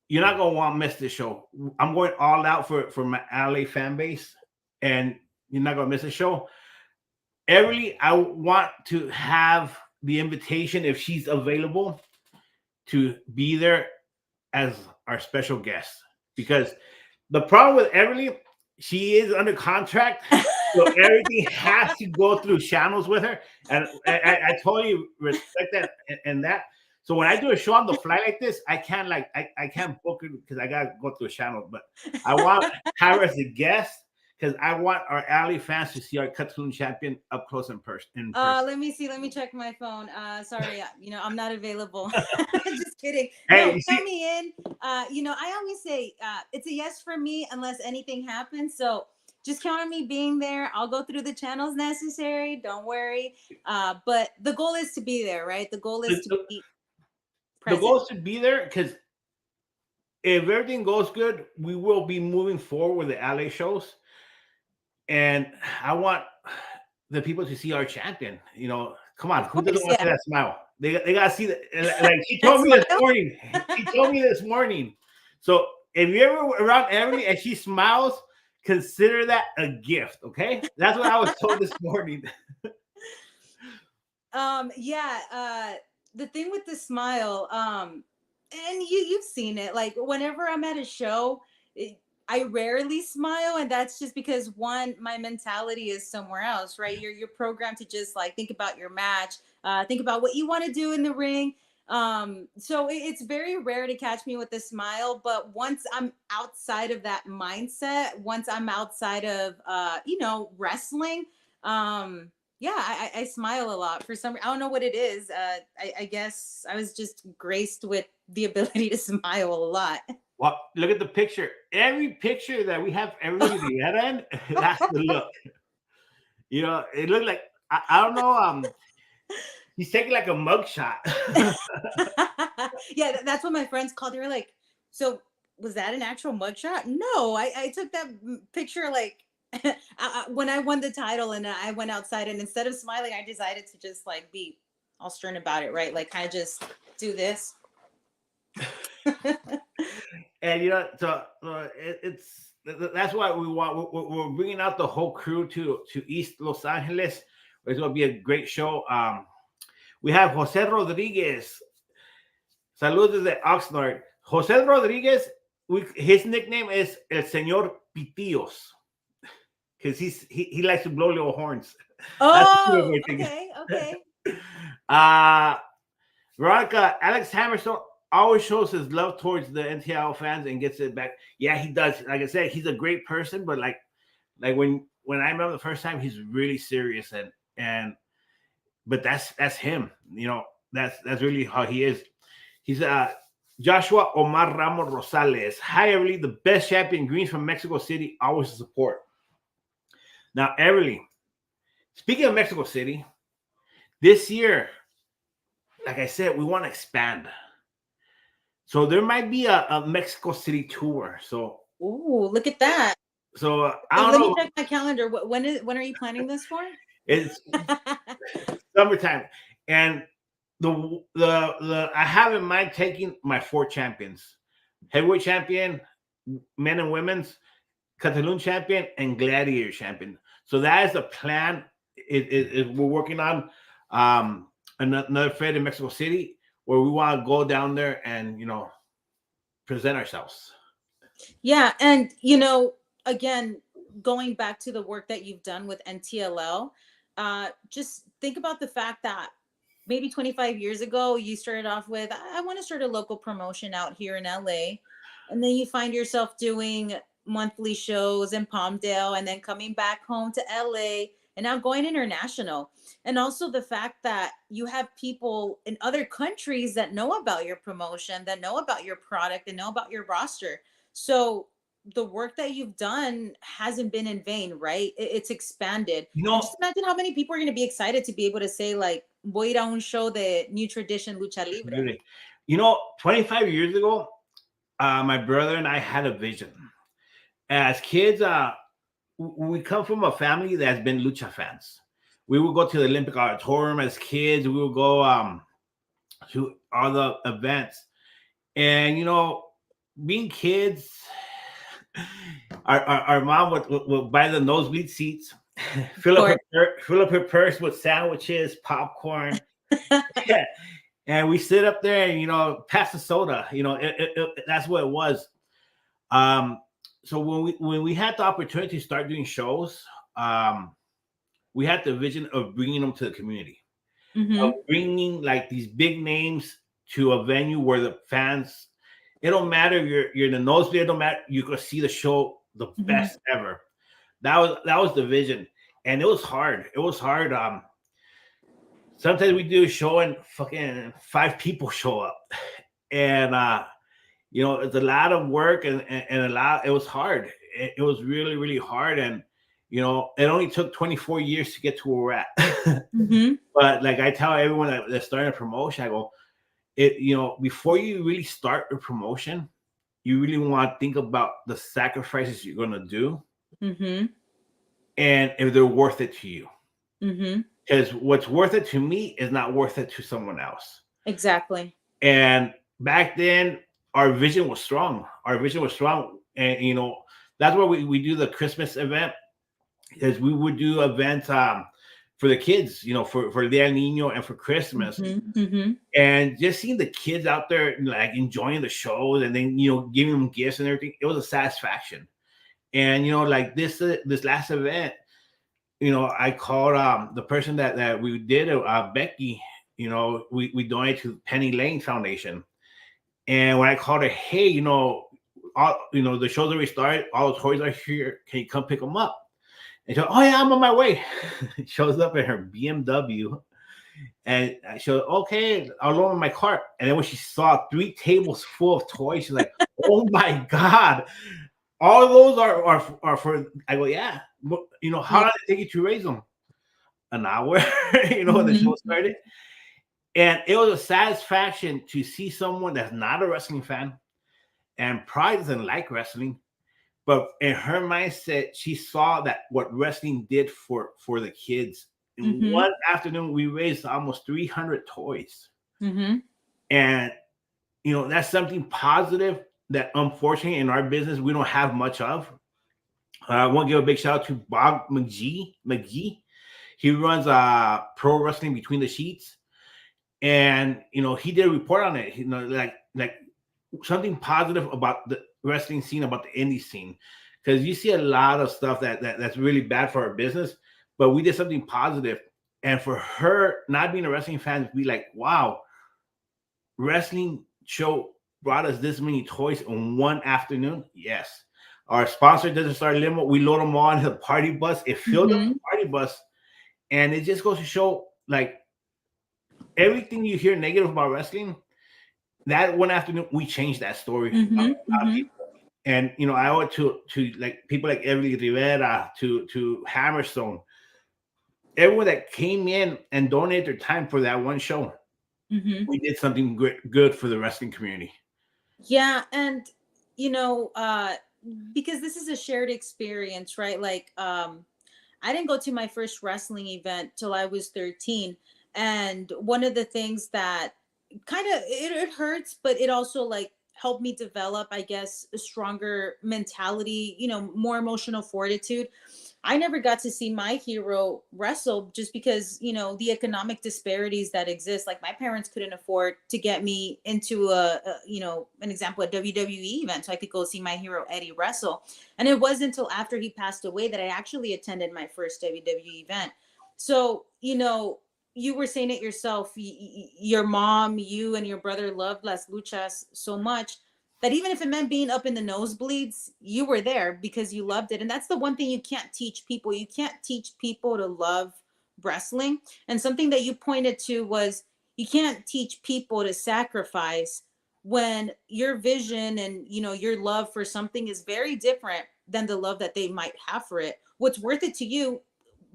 Speaker 2: you're not going to want to miss this show. I'm going all out for my LA fan base, and you're not going to miss the show. Everly, I want to have the invitation, if she's available, to be there as our special guest. Because the problem with Everly, she is under contract, so everything has to go through channels with her. And I totally respect that and that. So when I do a show on the fly like this, I can't I can't book it because I gotta go through a channel. But I want to have her as a guest because I want our alley fans to see our Cthulhu champion up close in person.
Speaker 3: Let me see. Let me check my phone. Sorry, I'm not available. Just kidding.
Speaker 2: Hey,
Speaker 3: no, count me in. I always say it's a yes for me unless anything happens. So just count on me being there. I'll go through the channels necessary. Don't worry. But the goal is to be there, right? The goal is to be present.
Speaker 2: The goal is to be there because if everything goes good, we will be moving forward with the LA shows. And I want the people to see our champion. Come on, who doesn't want to see that smile? They gotta see that. Like she told me this morning. She told me this morning. So if you're ever around Emily and she smiles, consider that a gift. Okay, that's what I was told this morning.
Speaker 3: The thing with the smile, and you've seen it, like whenever I'm at a show, I rarely smile, and that's just because one, my mentality is somewhere else, right? You're programmed to just like think about your match, think about what you want to do in the ring. So it's very rare to catch me with a smile, but once I'm outside of that mindset, once I'm outside of wrestling, yeah, I smile a lot for some. I don't know what it is. I guess I was just graced with the ability to smile a lot.
Speaker 2: Well, look at the picture. Every picture that we have everybody together in, that's the look. You know, it looked like I don't know. He's taking like a mug shot.
Speaker 3: Yeah, that's what my friends called. They were like, "So was that an actual mug shot?" No, I took that picture like when I won the title, and I went outside, and instead of smiling, I decided to just like be all stern about it, right? Like kind of just do this.
Speaker 2: And you know, so it's that's why we want. We're bringing out the whole crew to East Los Angeles. It's going to be a great show. We have Jose Rodriguez. Saludos desde Oxnard. Jose Rodriguez. His nickname is El Señor Pitios because he likes to blow little horns.
Speaker 3: Oh, okay.
Speaker 2: Veronica, Alex Hammerstone always shows his love towards the NTL fans and gets it back. Yeah, he does. Like I said, he's a great person, but like when I met him the first time, he's really serious but that's him. You know, that's really how he is. He's Joshua Omar Ramos Rosales. Hi, Everly, the best champion, Greens from Mexico City, always to support. Now, Everly, speaking of Mexico City, this year, like I said, we want to expand. So there might be a Mexico City tour. So,
Speaker 3: ooh, look at that.
Speaker 2: So I don't know.
Speaker 3: Let me check my calendar. When are you planning this for?
Speaker 2: It's summertime, and the I have in mind taking my 4 champions: heavyweight champion, men and women's, Catalan champion, and gladiator champion. So that is the plan. We're working on another fed in Mexico City where we want to go down there and present ourselves.
Speaker 3: Yeah, and again, going back to the work that you've done with NTLL, just think about the fact that maybe 25 years ago, you started off with, I want to start a local promotion out here in LA. And then you find yourself doing monthly shows in Palmdale and then coming back home to LA and now going international. And also the fact that you have people in other countries that know about your promotion, that know about your product, and know about your roster. So the work that you've done hasn't been in vain, right? It's expanded. Just imagine how many people are going to be excited to be able to say, like, voy a ir a un show de New Tradition Lucha Libre.
Speaker 2: 25 years ago, my brother and I had a vision. As kids, we come from a family that's been Lucha fans. We would go to the Olympic Auditorium as kids. We would go to all the events. And, being kids, our mom would buy the nosebleed seats, fill up her purse with sandwiches, popcorn. Yeah. And we sit up there and, pass the soda. That's what it was. So when we had the opportunity to start doing shows, we had the vision of bringing them to the community, of bringing like these big names to a venue where the fans, it don't matter if you're in the nosebleed, it don't matter, you could see the show the best ever. That was the vision, and it was hard. It was hard. Sometimes we do a show and fucking 5 people show up, and it's a lot of work and it was hard. It was really, really hard. And, it only took 24 years to get to where we're at. But like I tell everyone that's starting a promotion, I go, before you really start a promotion, you really want to think about the sacrifices you're going to do. And if they're worth it to you. Because what's worth it to me is not worth it to someone else.
Speaker 3: Exactly. And
Speaker 2: back then, our vision was strong. And, that's where we do the Christmas event, because we would do events for the kids, for Día del Niño and for Christmas. And just seeing the kids out there like enjoying the shows, and then giving them gifts and everything, it was a satisfaction. And like this last event, I called the person that we did it, Becky. We donated to Penny Lane Foundation. And when I called her, hey, the shows that we started, all the toys are here. Can you come pick them up? And she goes, oh yeah, I'm on my way. Shows up in her BMW. And she goes, okay, I'll load in my cart. And then when she saw 3 tables full of toys, she's like, oh my God. All of those are for, I go, yeah. How did it take you to raise them? An hour, when the show started. And it was a satisfaction to see someone that's not a wrestling fan and probably doesn't like wrestling, but in her mindset, she saw that what wrestling did for the kids. In one afternoon, we raised almost 300 toys. And, that's something positive that unfortunately in our business, we don't have much of. I want to give a big shout out to Bob McGee. He runs Pro Wrestling Between the Sheets. And, he did a report on it, like something positive about the wrestling scene, about the indie scene, because you see a lot of stuff that's really bad for our business, but we did something positive. And for her not being a wrestling fan, to be like, wow, wrestling show brought us this many toys in one afternoon. Yes. Our sponsor doesn't start limo. We load them all on the party bus. It filled up the party bus. And it just goes to show, like, everything you hear negative about wrestling, that one afternoon we changed that story. And I owe it to like people like Rivera, to Hammerstone, everyone that came in and donated their time for that one show. We did something good for the wrestling community.
Speaker 3: Yeah. And because this is a shared experience, right? Like I didn't go to my first wrestling event till I was 13. And one of the things that kind of it hurts, but it also like helped me develop, I guess, a stronger mentality, more emotional fortitude. I never got to see my hero wrestle just because, the economic disparities that exist. Like my parents couldn't afford to get me into an example, a WWE event so I could go see my hero Eddie wrestle. And it wasn't until after he passed away that I actually attended my first WWE event. So, you were saying it yourself, your mom, you and your brother loved Las Luchas so much that even if it meant being up in the nosebleeds, you were there because you loved it. And that's the one thing you can't teach people. You can't teach people to love wrestling. And something that you pointed to was you can't teach people to sacrifice when your vision and, your love for something is very different than the love that they might have for it. What's worth it to you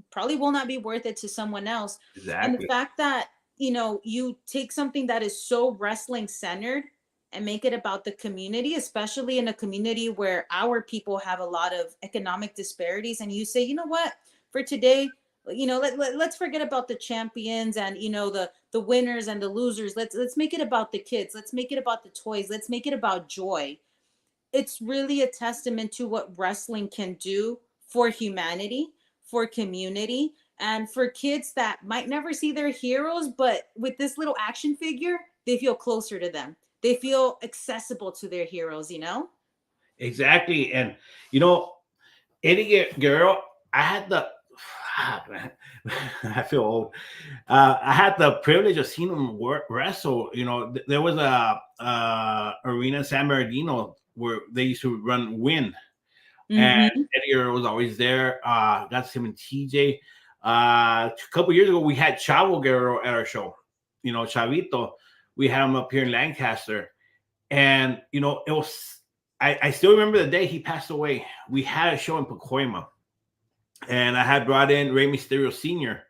Speaker 3: probably will not be worth it to someone else. Exactly. And the fact that, you take something that is so wrestling centered and make it about the community, especially in a community where our people have a lot of economic disparities. And you say, you know what, for today, let's forget about the champions and, the winners and the losers. Let's make it about the kids. Let's make it about the toys. Let's make it about joy. It's really a testament to what wrestling can do for humanity, for community, and for kids that might never see their heroes, but with this little action figure, they feel closer to them. They feel accessible to their heroes,
Speaker 2: Exactly. And, Eddie Guerrero, I had the, I feel old. I had the privilege of seeing him wrestle. There was a arena in San Bernardino where they used to run Win. And Eddie Guerrero was always there. Got to see him in TJ. A couple years ago, we had Chavo Guerrero at our show. Chavito. We had him up here in Lancaster. And, it was, I still remember the day he passed away. We had a show in Pacoima. And I had brought in Rey Mysterio Sr.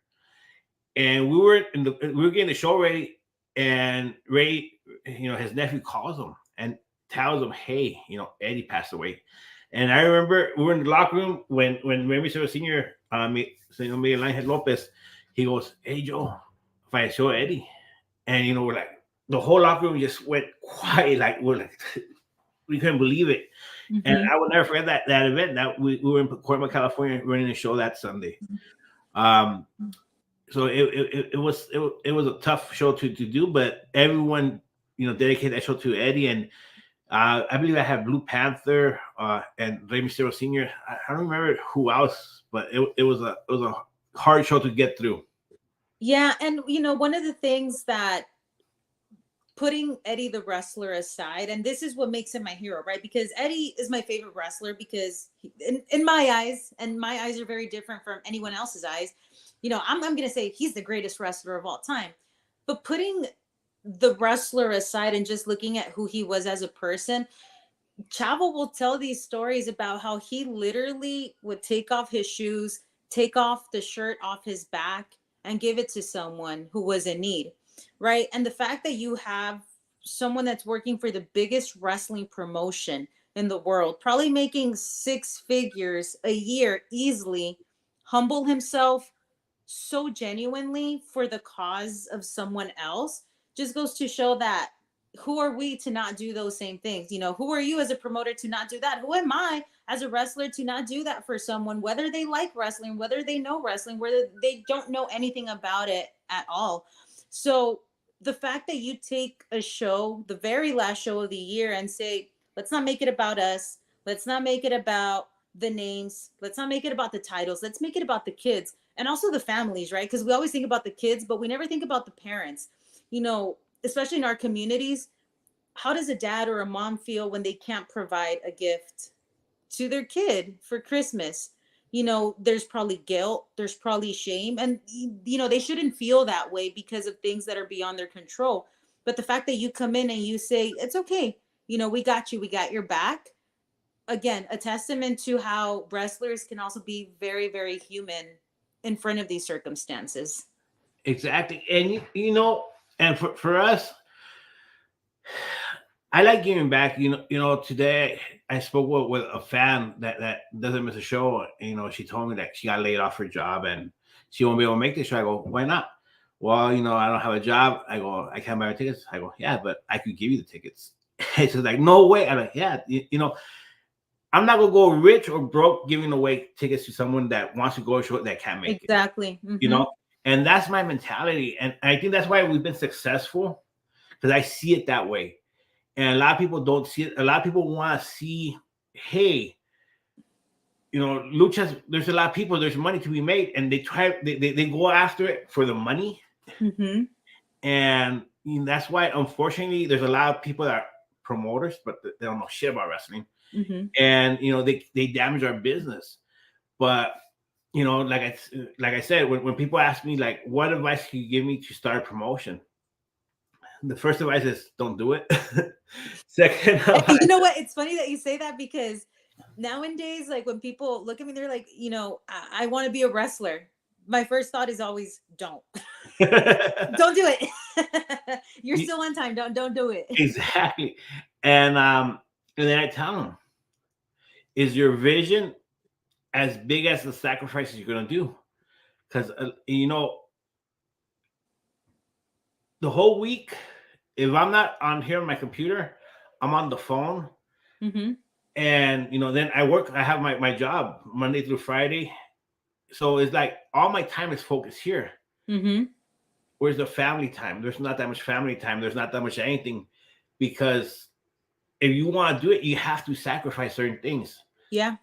Speaker 2: And we were getting the show ready. And Ray, his nephew calls him and tells him, hey, Eddie passed away. And I remember we were in the locker room when Rey Mysterio Sr., Señor Miguel Ángel López, he goes, hey, Joe, falleció Eddie. And, we're like, the whole locker room just went quiet. Like, we couldn't believe it. And I will never forget that event. That we were in Cortland, California, running a show that Sunday. So it was a tough show to do, but everyone, dedicated that show to Eddie. And I believe I had Blue Panther and Rey Mysterio Sr. I don't remember who else, but it was a hard show to get through.
Speaker 3: Yeah, and one of the things that, putting Eddie the wrestler aside, and this is what makes him my hero, right? Because Eddie is my favorite wrestler because in my eyes, and my eyes are very different from anyone else's eyes, I'm going to say he's the greatest wrestler of all time. But putting the wrestler aside and just looking at who he was as a person, Chavo will tell these stories about how he literally would take off his shoes, take off the shirt off his back, and give it to someone who was in need. Right. And the fact that you have someone that's working for the biggest wrestling promotion in the world, probably making 6 figures a year easily, humble himself so genuinely for the cause of someone else, just goes to show that who are we to not do those same things? Who are you as a promoter to not do that? Who am I as a wrestler to not do that for someone, whether they like wrestling, whether they know wrestling, whether they don't know anything about it at all? So the fact that you take a show, the very last show of the year, and say, let's not make it about us. Let's not make it about the names. Let's not make it about the titles. Let's make it about the kids and also the families, right? Because we always think about the kids, but we never think about the parents. Especially in our communities, how does a dad or a mom feel when they can't provide a gift to their kid for Christmas? There's probably guilt, there's probably shame, and they shouldn't feel that way because of things that are beyond their control. But the fact that you come in and you say, it's okay, we got you, we got your back. Again, a testament to how wrestlers can also be very, very human in front of these circumstances.
Speaker 2: Exactly. And and for us, I like giving back. Today I spoke with a fan that doesn't miss a show. She told me that she got laid off her job and she won't be able to make this show. I go, why not? Well, I don't have a job. I go, I can't buy tickets. I go, yeah, but I could give you the tickets. She's like, no way. I'm like, yeah, I'm not gonna go rich or broke giving away tickets to someone that wants to go to a show that can't make it.
Speaker 3: Exactly. Mm-hmm.
Speaker 2: And that's my mentality. And I think that's why we've been successful, because I see it that way. And a lot of people don't see it. A lot of people want to see, hey, Luchas, there's a lot of people, there's money to be made, and they go after it for the money.
Speaker 3: Mm-hmm.
Speaker 2: And that's why, unfortunately, there's a lot of people that are promoters, but they don't know shit about wrestling.
Speaker 3: Mm-hmm.
Speaker 2: And they damage our business. But like I said, when people ask me, like, what advice can you give me to start a promotion? The first advice is don't do it. Second,
Speaker 3: you know what? It's funny that you say that, because nowadays, like, when people look at me, they're like, I want to be a wrestler. My first thought is always don't. Don't do it. You're still on time. Don't do it.
Speaker 2: Exactly. And then I tell them, is your vision as big as the sacrifices you're going to do? Because, the whole week, if I'm not on here on my computer, I'm on the phone.
Speaker 3: Mm-hmm.
Speaker 2: And, then I work, I have my job Monday through Friday. So it's like all my time is focused here.
Speaker 3: Mm-hmm.
Speaker 2: Where's the family time? There's not that much family time. There's not that much anything, because if you want to do it, you have to sacrifice certain things.
Speaker 3: Yeah.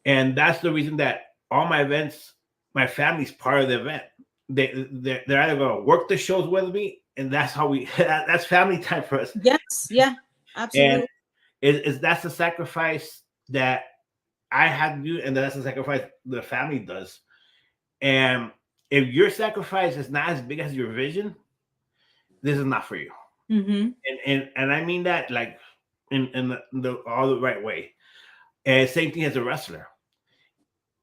Speaker 3: And
Speaker 2: that's the reason that all my events, my family's part of the event. They're either going to work the shows with me, and that's how that's family time for us.
Speaker 3: Yes. Yeah, absolutely.
Speaker 2: And that's the sacrifice that I had to do, and that's the sacrifice the family does. And if your sacrifice is not as big as your vision, this is not for you.
Speaker 3: Mm-hmm.
Speaker 2: And I mean that, like, in the all the right way. And same thing as a wrestler.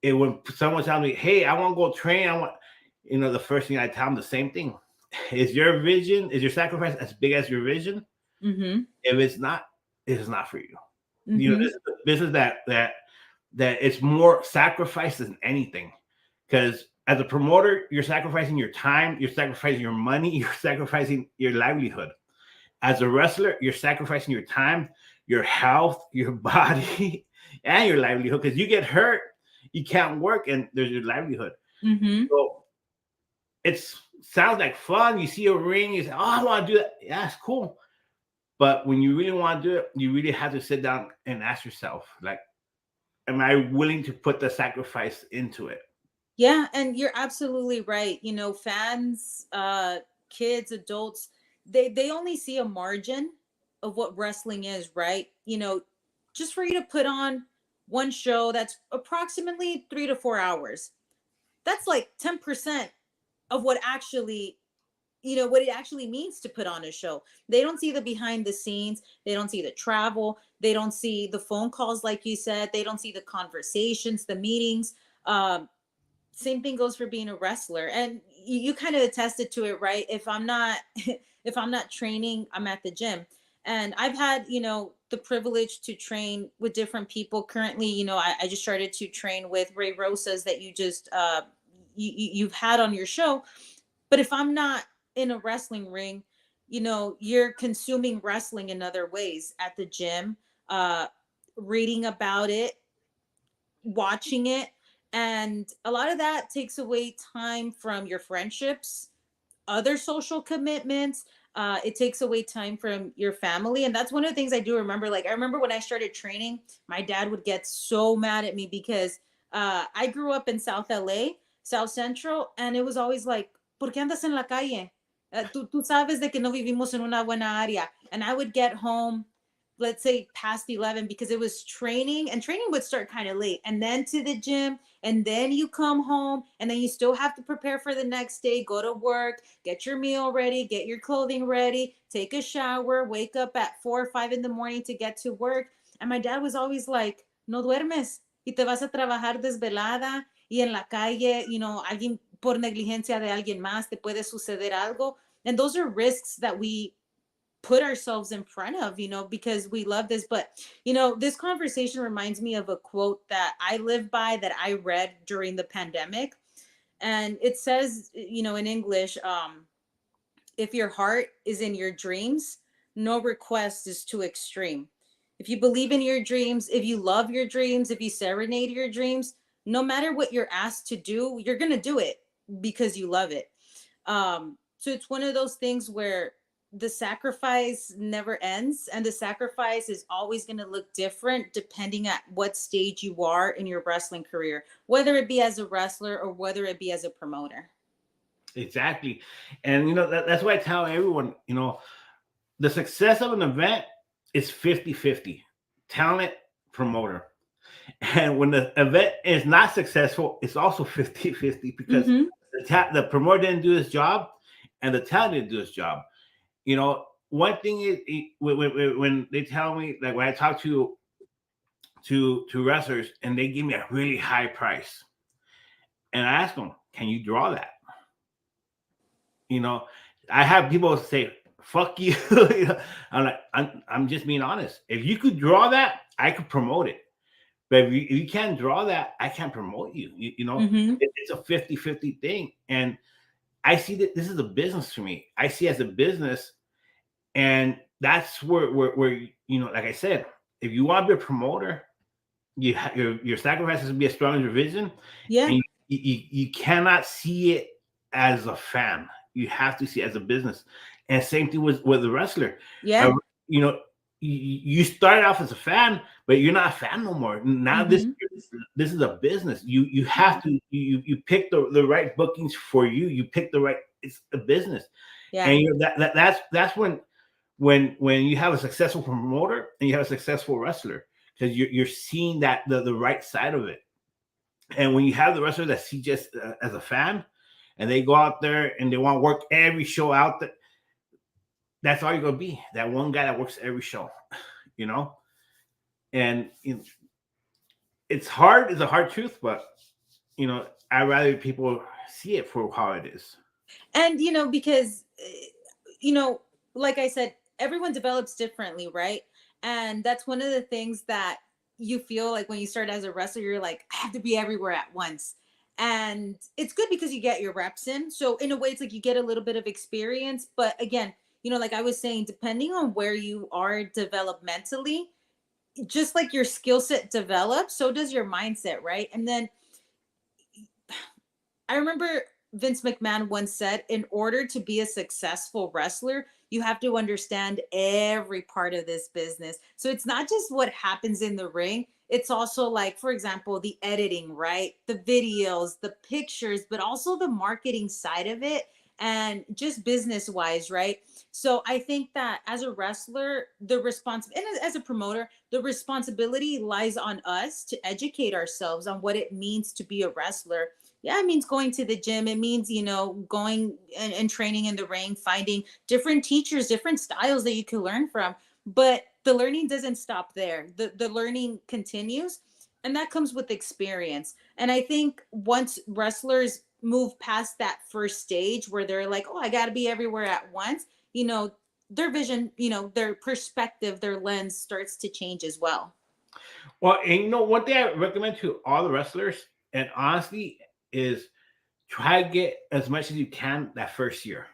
Speaker 2: And when someone tells me, hey, I want to go train, I want, the first thing I tell them, the same thing. Is your vision, is your sacrifice as big as your vision?
Speaker 3: Mm-hmm.
Speaker 2: If it's not, it is not for you.
Speaker 3: Mm-hmm.
Speaker 2: This is a business that it's more sacrifice than anything. Because as a promoter, you're sacrificing your time, you're sacrificing your money, you're sacrificing your livelihood. As a wrestler, you're sacrificing your time, your health, your body, and your livelihood. Because you get hurt, you can't work, and there's your livelihood.
Speaker 3: Mm-hmm.
Speaker 2: So it sounds like fun. You see a ring, you say, "Oh, I want to do that." Yeah, it's cool. But when you really want to do it, you really have to sit down and ask yourself, like, am I willing to put the sacrifice into it?
Speaker 3: Yeah, and you're absolutely right. You know, fans, kids, adults, they only see a margin of what wrestling is, right? You know, just for you to put on one show that's approximately 3 to 4 hours. That's like 10% of what actually, what it actually means to put on a show. They don't see the behind the scenes, they don't see the travel, they don't see the phone calls like you said, they don't see the conversations, the meetings. Same thing goes for being a wrestler, and you kind of attested to it, right? If I'm not if I'm not training, I'm at the gym. And I've had, the privilege to train with different people. Currently, I just started to train with Ray Rosas that you just you've had on your show. But if I'm not in a wrestling ring, you're consuming wrestling in other ways at the gym, uh reading about it, watching it. And a lot of that takes away time from your friendships, other social commitments. It takes away time from your family. And that's one of the things I do remember. Like, I remember when I started training, my dad would get so mad at me because I grew up in South LA, South Central, and it was always like, ¿por qué andas en la calle? Tú sabes de que no vivimos en una buena área. And I would get home, let's say past 11, because it was training, and training would start kind of late, and then to the gym, and then you come home, and then you still have to prepare for the next day, go to work, get your meal ready, get your clothing ready, take a shower, wake up at 4 or 5 in the morning to get to work. And my dad was always like, no duermes y te vas a trabajar desvelada, y en la calle, alguien por negligencia de alguien más te puede suceder algo. And those are risks that we put ourselves in front of, because we love this. But, this conversation reminds me of a quote that I live by, that I read during the pandemic. And it says, in English, if your heart is in your dreams, no request is too extreme. If you believe in your dreams, if you love your dreams, if you serenade your dreams, no matter what you're asked to do, you're going to do it because you love it. So it's one of those things where the sacrifice never ends, and the sacrifice is always going to look different depending at what stage you are in your wrestling career, whether it be as a wrestler or whether it be as a promoter.
Speaker 2: Exactly. And that's why I tell everyone, the success of an event is 50-50, talent, promoter. And when the event is not successful, it's also 50-50, because the promoter didn't do his job and the talent didn't do his job. One thing is, when they tell me, like, when I talk to wrestlers and they give me a really high price, and I ask them, can you draw that? I have people say, fuck you. I'm like, I'm just being honest. If you could draw that, I could promote it. But if you can't draw that, I can't promote you. It's a 50-50 thing. And I see that this is a business for me. I see it as a business. And that's where like I said, if you want to be a promoter, your sacrifice has to be as strong as your vision.
Speaker 3: Yeah.
Speaker 2: And you cannot see it as a fan. You have to see it as a business. And same thing with the wrestler.
Speaker 3: Yeah.
Speaker 2: You started off as a fan, but you're not a fan no more. Now this is a business. You have to you pick the right bookings for you. You pick the right. It's a business.
Speaker 3: Yeah.
Speaker 2: And that's when you have a successful promoter and you have a successful wrestler, because you're seeing that the right side of it. And when you have the wrestler that see just as a fan, and they go out there and they want to work every show out there, that's all you're gonna be. That one guy that works every show, And it's hard. It's a hard truth, but I'd rather people see it for how it is.
Speaker 3: And because like I said, everyone develops differently, right? And that's one of the things that you feel like when you start as a wrestler, you're like, I have to be everywhere at once. And it's good because you get your reps in. So in a way, it's like you get a little bit of experience. But again, like I was saying, depending on where you are developmentally, just like your skill set develops, so does your mindset, right? And then I remember Vince McMahon once said, in order to be a successful wrestler, you have to understand every part of this business. So it's not just what happens in the ring. It's also like, for example, the editing, right? The videos, the pictures, but also the marketing side of it and just business wise, right? So I think that as a wrestler, and as a promoter, the responsibility lies on us to educate ourselves on what it means to be a wrestler. Yeah, it means going to the gym. It means, going and training in the ring, finding different teachers, different styles that you can learn from. But the learning doesn't stop there. The learning continues, and that comes with experience. And I think once wrestlers move past that first stage where they're like, oh, I got to be everywhere at once, their vision, their perspective, their lens starts to change as well.
Speaker 2: Well, and one thing I recommend to all the wrestlers, and honestly, is try to get as much as you can that first year.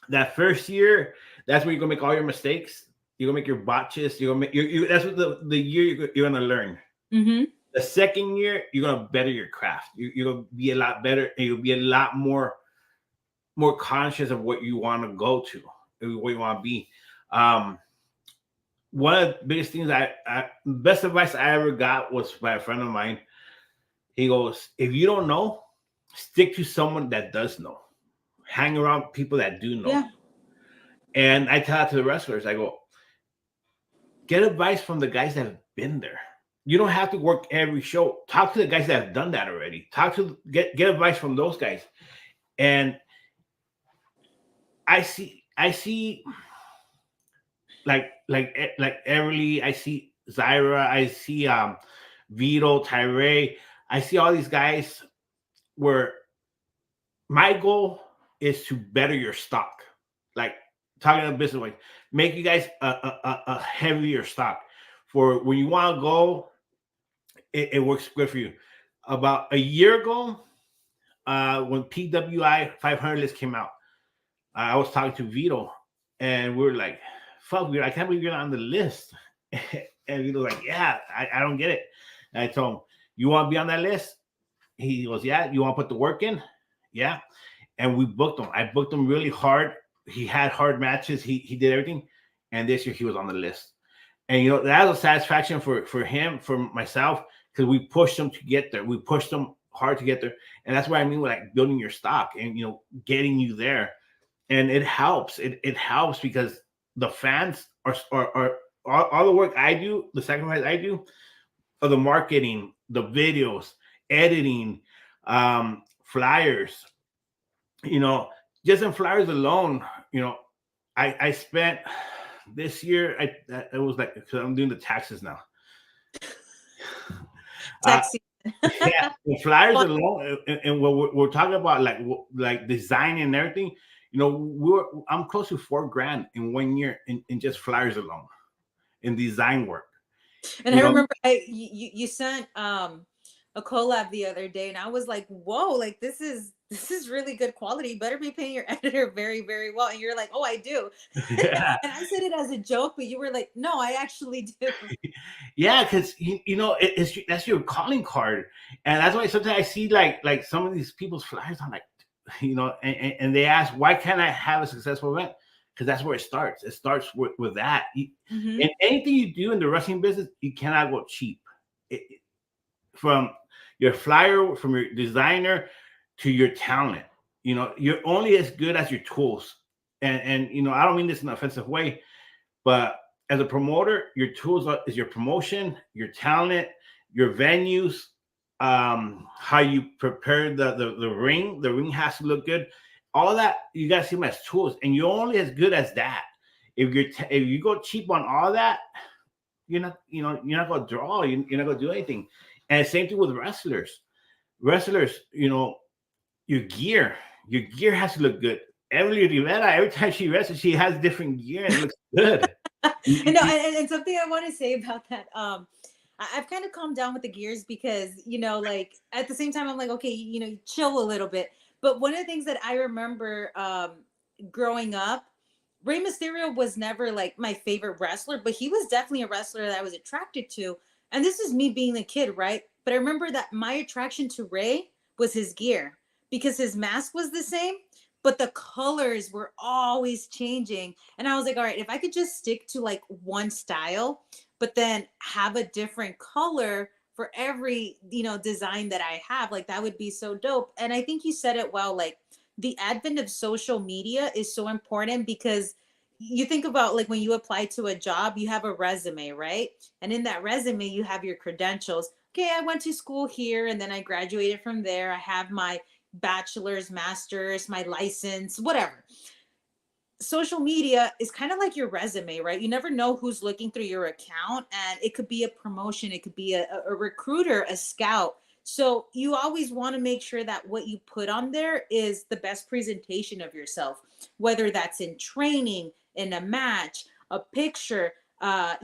Speaker 2: That first year, that's where you're gonna make all your mistakes. You're gonna make your botches. You're gonna make that's what the year you're gonna learn.
Speaker 3: Mm-hmm.
Speaker 2: The second year, you're gonna better your craft. You're gonna be a lot better, and you'll be a lot more conscious of what you want to go to, what you want to be. One of the biggest things best advice I ever got was by a friend of mine. He goes, if you don't know, stick to someone that does know. Hang around people that do know.
Speaker 3: Yeah.
Speaker 2: And I tell that to the wrestlers, I go, get advice from the guys that have been there. You don't have to work every show. Talk to the guys that have done that already. Get advice from those guys. And I see like Everly, I see Zyra, I see Vito, Tyree. I see all these guys where my goal is to better your stock. Like talking to business, like make you guys a heavier stock for when you want to go. It works good for you. About a year ago, when PWI 500 list came out, I was talking to Vito, and we were like, "Fuck, Vito, I can't believe you're not on the list." And Vito's like, "Yeah, I don't get it." And I told him, "You want to be on that list?" He goes, "Yeah." "You want to put the work in?" "Yeah." And we booked him. I booked him really hard. He had hard matches. He did everything. And this year he was on the list. And that was a satisfaction for him, for myself, because we pushed him to get there. We pushed him hard to get there. And that's what I mean with like building your stock and getting you there. And it helps. It helps because the fans are all the work I do, the sacrifice I do, of the marketing, the videos, editing, flyers. Just in flyers alone, I spent this year. It was like, because I'm doing the taxes now. Yeah, the flyers alone, and what we're talking about, like design and everything. I'm close to $4,000 in 1 year in just flyers alone, in design work.
Speaker 3: And I remember you sent a collab the other day, and I was like, whoa, like this is really good quality. You better be paying your editor very, very well. And you're like, oh, I do. Yeah. And I said it as a joke, but you were like, no, I actually do.
Speaker 2: Yeah, because that's your calling card. And that's why sometimes I see like some of these people's flyers, I'm like, and they ask, why can't I have a successful event? Because that's where it starts. It starts with that. Mm-hmm. And anything you do in the wrestling business, you cannot go cheap. From your flyer, from your designer to your talent, you're only as good as your tools. And I don't mean this in an offensive way, but as a promoter, your tools is your promotion, your talent, your venues, how you prepare the ring. The ring has to look good. All that you gotta see them as tools, and you're only as good as that. If you go cheap on all that, you're not gonna draw. You're not gonna do anything. And same thing with wrestlers. Your gear has to look good. Rivera, every time she wrestles, she has different gear and it looks good.
Speaker 3: And something I want to say about that, I've kind of calmed down with the gears because, like at the same time, I'm like, okay, chill a little bit. But one of the things that I remember growing up, Rey Mysterio was never like my favorite wrestler, but he was definitely a wrestler that I was attracted to. And this is me being a kid, right? But I remember that my attraction to Rey was his gear because his mask was the same, but the colors were always changing. And I was like, all right, if I could just stick to like one style, but then have a different color for every, design that I have, like that would be so dope. And I think you said it well, like the advent of social media is so important because you think about like when you apply to a job, you have a resume, right? And in that resume, you have your credentials. Okay, I went to school here and then I graduated from there. I have my bachelor's, master's, my license, whatever. Social media is kind of like your resume, right? You never know who's looking through your account, and it could be a promotion, it could be a recruiter, a scout. So you always want to make sure that what you put on there is the best presentation of yourself, whether that's in training, in a match, a picture, a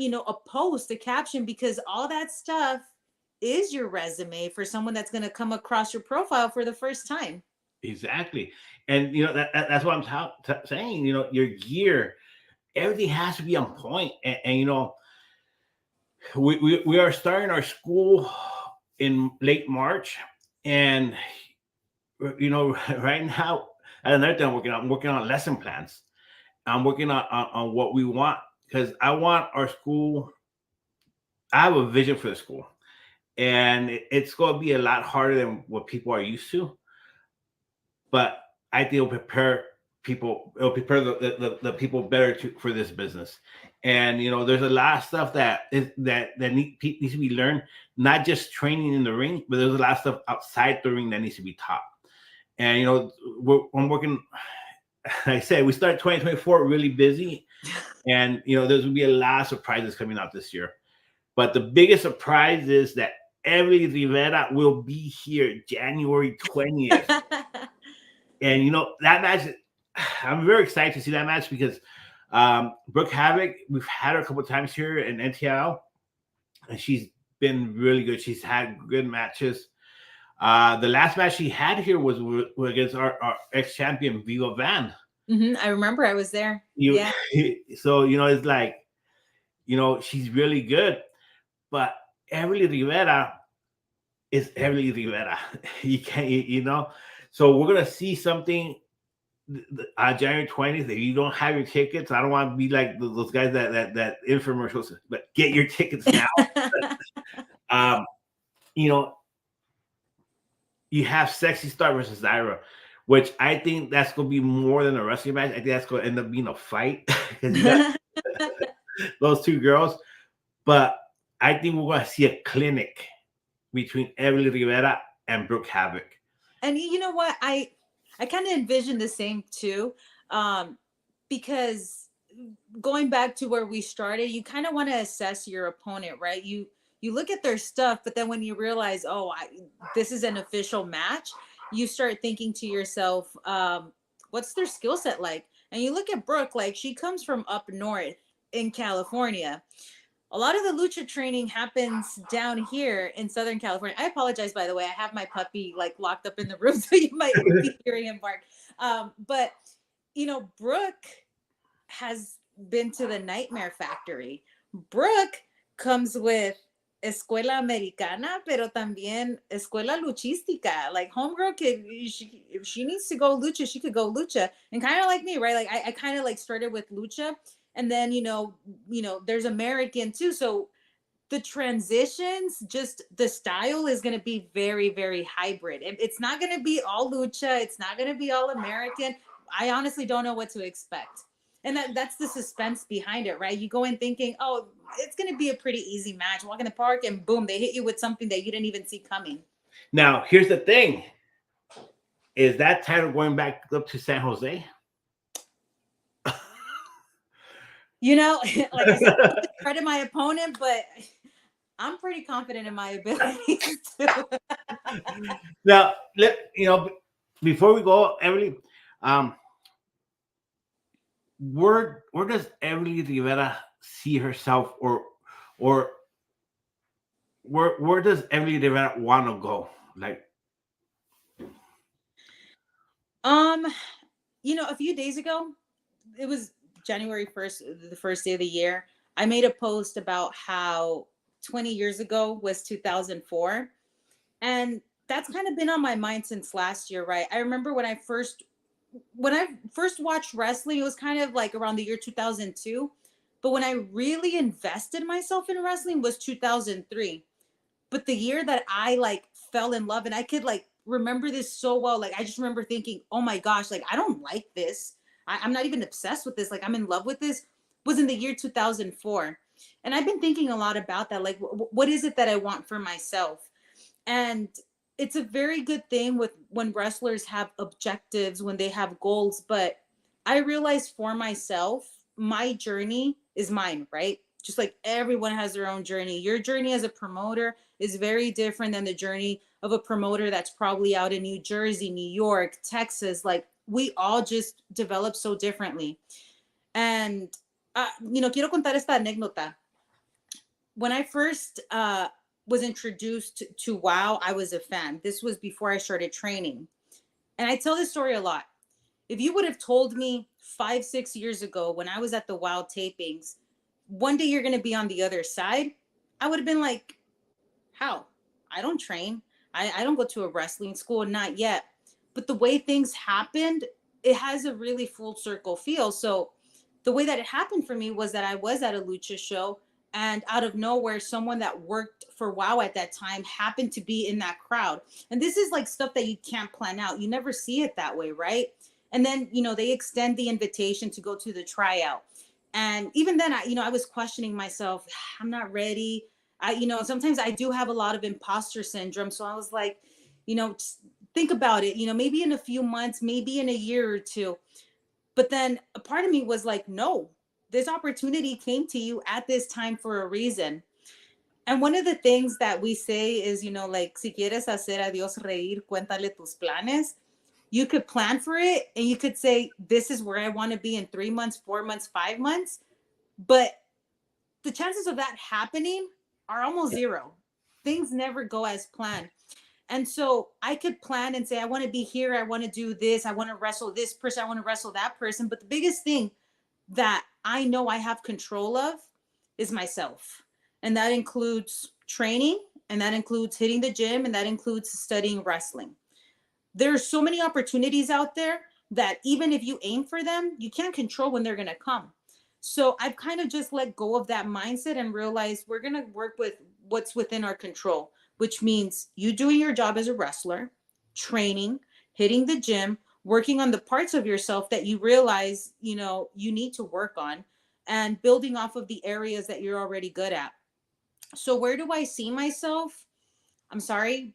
Speaker 3: post, a caption, because all that stuff is your resume for someone that's going to come across your profile for the first time.
Speaker 2: Exactly. And that's what I'm saying. Your gear, everything has to be on point. And we are starting our school in late March, and right now at another time I'm working on lesson plans. I'm working on what we want, because I want our school. I have a vision for the school, and it's going to be a lot harder than what people are used to. But I think it'll prepare people. It'll prepare the people better for this business. And there's a lot of stuff that needs to be learned. Not just training in the ring, but there's a lot of stuff outside the ring that needs to be taught. And I'm working. Like I said, we start 2024 really busy, and there's gonna be a lot of surprises coming out this year. But the biggest surprise is that Emily Rivera will be here January 20th. And that match, I'm very excited to see that match, because Brooke Havoc, we've had her a couple of times here in NTL, and she's been really good. She's had good matches. The last match she had here was against our ex-champion Viva Van.
Speaker 3: I remember I was there.
Speaker 2: Yeah. So it's like, she's really good, but Emily Rivera is Emily Rivera. You can't, So we're gonna see something January 20th. If you don't have your tickets, I don't want to be like those guys that infomercials, but get your tickets now. You have Sexy Star versus Zyra, which I think that's gonna be more than a wrestling match. I think that's gonna end up being a fight, because you got those two girls. But I think we're gonna see a clinic between Emily Rivera and Brooke Havoc.
Speaker 3: And you know what? I kind of envision the same too, because going back to where we started, you kind of want to assess your opponent, right? You look at their stuff, but then when you realize, this is an official match, you start thinking to yourself, what's their skill set like? And you look at Brooke, like she comes from up north in California. A lot of the lucha training happens down here in Southern California. I apologize, by the way. I have my puppy like locked up in the room, so you might be hearing him bark. But Brooke has been to the Nightmare Factory. Brooke comes with Escuela Americana, pero también Escuela Luchística. Like homegirl kid, if she needs to go lucha, she could go lucha. And kind of like me, right? Like I kind of like started with lucha. And then, there's American too. So the transitions, just the style is going to be very, very hybrid. It's not going to be all lucha. It's not going to be all American. I honestly don't know what to expect. And that's the suspense behind it, right? You go in thinking, it's going to be a pretty easy match. Walk in the park and boom, they hit you with something that you didn't even see coming.
Speaker 2: Now, here's the thing. Is that title going back up to San Jose?
Speaker 3: Like I said, credit my opponent, but I'm pretty confident in my abilities too.
Speaker 2: Now, before we go, Emily, where does Emily Rivera see herself, or where does Emily Rivera want to go? Like,
Speaker 3: a few days ago, it was January 1st, the first day of the year, I made a post about how 20 years ago was 2004. And that's kind of been on my mind since last year, right? I remember when I first watched wrestling, it was kind of like around the year 2002. But when I really invested myself in wrestling was 2003. But the year that I like fell in love, and I could like remember this so well, like I just remember thinking, oh my gosh, like I don't like this. I'm not even obsessed with this. Like I'm in love with this, was in the year 2004. And I've been thinking a lot about that. Like, what is it that I want for myself? And it's a very good thing with when wrestlers have objectives, when they have goals. But I realized for myself, my journey is mine, right? Just like everyone has their own journey. Your journey as a promoter is very different than the journey of a promoter that's probably out in New Jersey, New York, Texas. Like we all just develop so differently. And, quiero contar esta anécdota. When I first was introduced to WoW, I was a fan. This was before I started training. And I tell this story a lot. If you would have told me 5-6 years ago when I was at the WoW tapings, one day you're going to be on the other side, I would have been like, how? I don't train. I don't go to a wrestling school, not yet. But the way things happened, it has a really full circle feel. So the way that it happened for me was that I was at a Lucha show, and out of nowhere, someone that worked for WoW at that time happened to be in that crowd. And this is like stuff that you can't plan out. You never see it that way, right? And then, they extend the invitation to go to the tryout. And even then, I was questioning myself. I'm not ready. Sometimes I do have a lot of imposter syndrome. So I was like, think about it, maybe in a few months, maybe in a year or two. But then a part of me was like, no, this opportunity came to you at this time for a reason. And one of the things that we say is, like, si quieres hacer a Dios reír, cuéntale tus planes. You could plan for it and you could say, this is where I want to be in 3 months, 4 months, 5 months. But the chances of that happening are almost zero. Things never go as planned. And so I could plan and say, I want to be here. I want to do this. I want to wrestle this person. I want to wrestle that person. But the biggest thing that I know I have control of is myself. And that includes training, and that includes hitting the gym, and that includes studying wrestling. There are so many opportunities out there that even if you aim for them, you can't control when they're going to come. So I've kind of just let go of that mindset and realized we're going to work with what's within our control, which means you doing your job as a wrestler, training, hitting the gym, working on the parts of yourself that you realize, you need to work on, and building off of the areas that you're already good at. So where do I see myself? I'm sorry,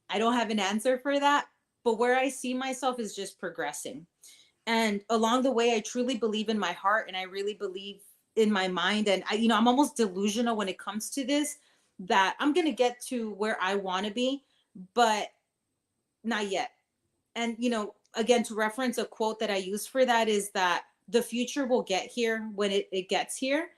Speaker 3: I don't have an answer for that, but where I see myself is just progressing. And along the way, I truly believe in my heart, and I really believe in my mind. And I'm almost delusional when it comes to this, that I'm going to get to where I want to be, but not yet. And, again, to reference a quote that I use for that is that the future will get here when it gets here.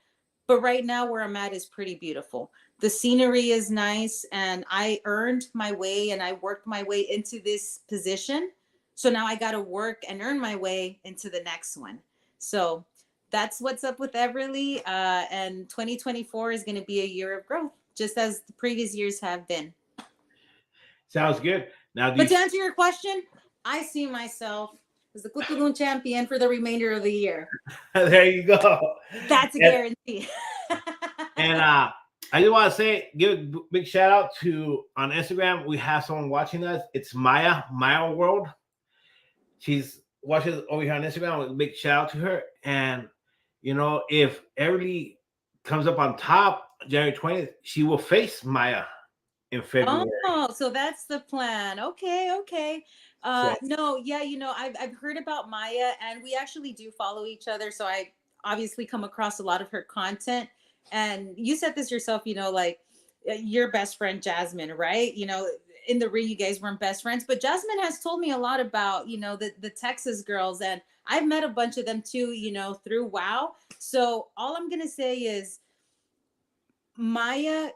Speaker 3: But right now where I'm at is pretty beautiful. The scenery is nice, and I earned my way and I worked my way into this position. So now I got to work and earn my way into the next one. So that's what's up with Everly. And 2024 is going to be a year of growth, just as the previous years have been.
Speaker 2: Sounds good. Now,
Speaker 3: but to answer your question, I see myself as the Kutulun champion for the remainder of the year.
Speaker 2: There you go.
Speaker 3: That's a guarantee.
Speaker 2: And I just want to say, give a big shout out to, on Instagram, we have someone watching us. It's Maya World. She's watching over here on Instagram. A big shout out to her. And, if Everly comes up on top January 20th, she will face Maya in February.
Speaker 3: Oh, so that's the plan. Okay. No, yeah, I've heard about Maya, and we actually do follow each other. So I obviously come across a lot of her content. And you said this yourself, like your best friend, Jasmine, right? In the ring, you guys weren't best friends, but Jasmine has told me a lot about, the Texas girls, and I've met a bunch of them too, through WoW. So all I'm going to say is Maya,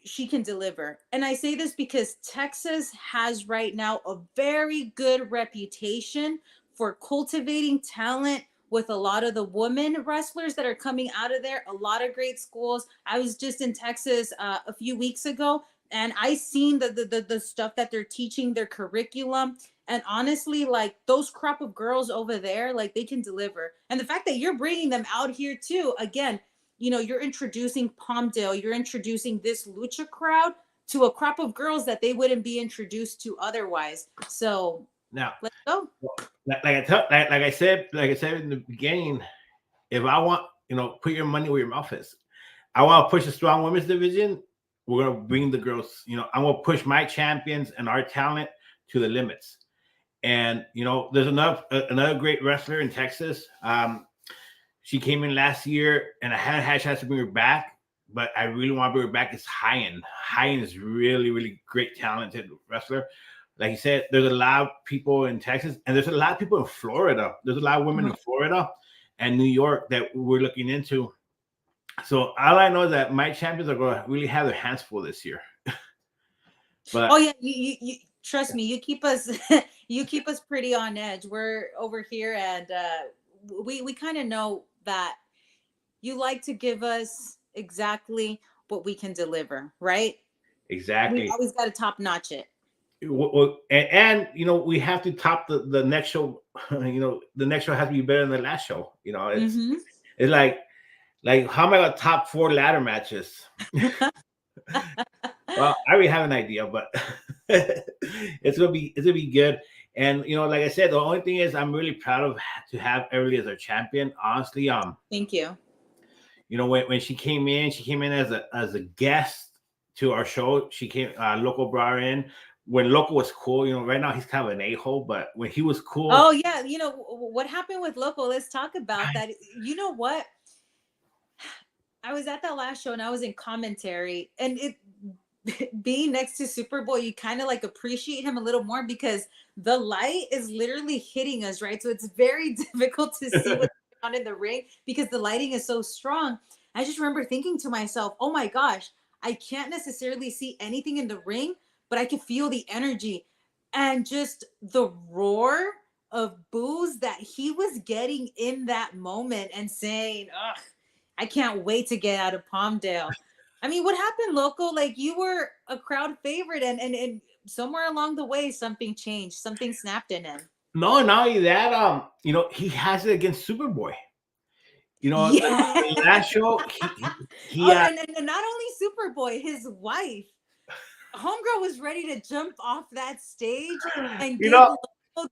Speaker 3: she can deliver. And I say this because Texas has right now a very good reputation for cultivating talent with a lot of the women wrestlers that are coming out of there. A lot of great schools. I was just in Texas a few weeks ago, and I seen the stuff that they're teaching, their curriculum. And honestly, like those crop of girls over there, like they can deliver. And the fact that you're bringing them out here too, again, you know, you're introducing Palmdale, you're introducing this lucha crowd to a crop of girls that they wouldn't be introduced to otherwise. So
Speaker 2: Now,
Speaker 3: let's go.
Speaker 2: like I said in the beginning, if I want, you know, put your money where your mouth is. I want to push the strong women's division. We're gonna bring the girls. You know, I'm gonna push my champions and our talent to the limits. And you know, there's another great wrestler in Texas. She came in last year, and I hadn't had a chance to bring her back, but I really want to bring her back. It's Hyen. Hyen is really, really great, talented wrestler. Like you said, there's a lot of people in Texas, and there's a lot of people in Florida. There's a lot of women in Florida and New York that we're looking into. So all I know is that my champions are going to really have their hands full this year. But
Speaker 3: oh yeah, you trust me, you keep us you keep us pretty on edge. We're over here, and we kind of know that you like to give us exactly what we can deliver, right?
Speaker 2: exactly.
Speaker 3: We always got to top notch it.
Speaker 2: Well, and you know, we have to top the next show. You know, the next show has to be better than the last show. You know, it's like how am I gonna top 4 ladder matches? Well, I already have an idea, but it's gonna be good. And you know, like I said, the only thing is I'm really proud of to have Everly as our champion. Honestly,
Speaker 3: Thank you.
Speaker 2: You know, when she came in as a guest to our show. She came, Loco brought her in. When Loco was cool, you know, right now he's kind of an a-hole, but when he was cool.
Speaker 3: Oh yeah, you know what happened with Loco? Let's talk about that. You know what? I was at that last show and I was in commentary, and it being next to Superboy, you kind of like appreciate him a little more because the light is literally hitting us, right? So it's very difficult to see what's going on in the ring because the lighting is so strong. I just remember thinking to myself, oh my gosh, I can't necessarily see anything in the ring, but I can feel the energy and just the roar of boos that he was getting in that moment and saying, ugh, I can't wait to get out of Palmdale. I mean, what happened, Loco? Like you were a crowd favorite, and somewhere along the way, something changed. Something snapped in him.
Speaker 2: No, not only that, you know, he has it against Superboy. You know, the last show,
Speaker 3: and not only Superboy, his wife, Homegirl was ready to jump off that stage and give Loco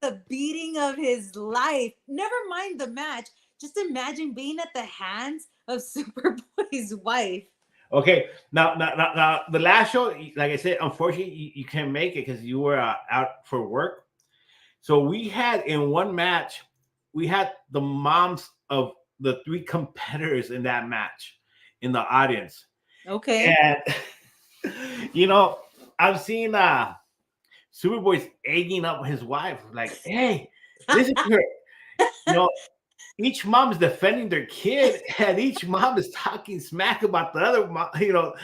Speaker 3: the beating of his life. Never mind the match. Just imagine being at the hands of Superboy's wife.
Speaker 2: Okay, now the last show, like I said, unfortunately you can't make it because you were out for work. So we had in one match, we had the moms of the 3 competitors in that match in the audience.
Speaker 3: Okay.
Speaker 2: And you know, I've seen Superboy's egging up his wife, like, hey, this is her. You know, each mom is defending their kid, and each mom is talking smack about the other mom. You know,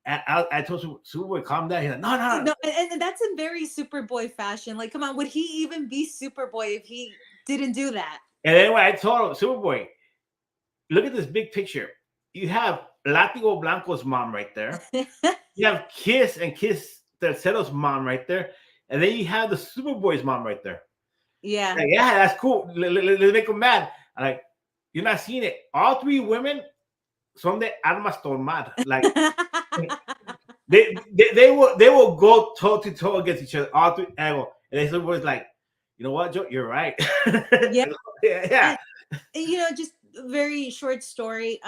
Speaker 2: and I told Superboy, calm down. He's like, no.
Speaker 3: And that's in very Superboy fashion. Like, come on, would he even be Superboy if he didn't do that?
Speaker 2: And then when I told him, Superboy, look at this big picture. You have Latigo Blanco's mom right there. You have Kiss and Kiss Tercero's mom right there, and then you have the Superboy's mom right there.
Speaker 3: Yeah.
Speaker 2: Like, yeah, that's cool. Let's make them mad. I'm like, you're not seeing it. All 3 women son de armas tomar. Like they will go toe to toe against each other. All 3. And they was like, you know what, Joe? You're right. Yeah.
Speaker 3: And, you know, just a very short story.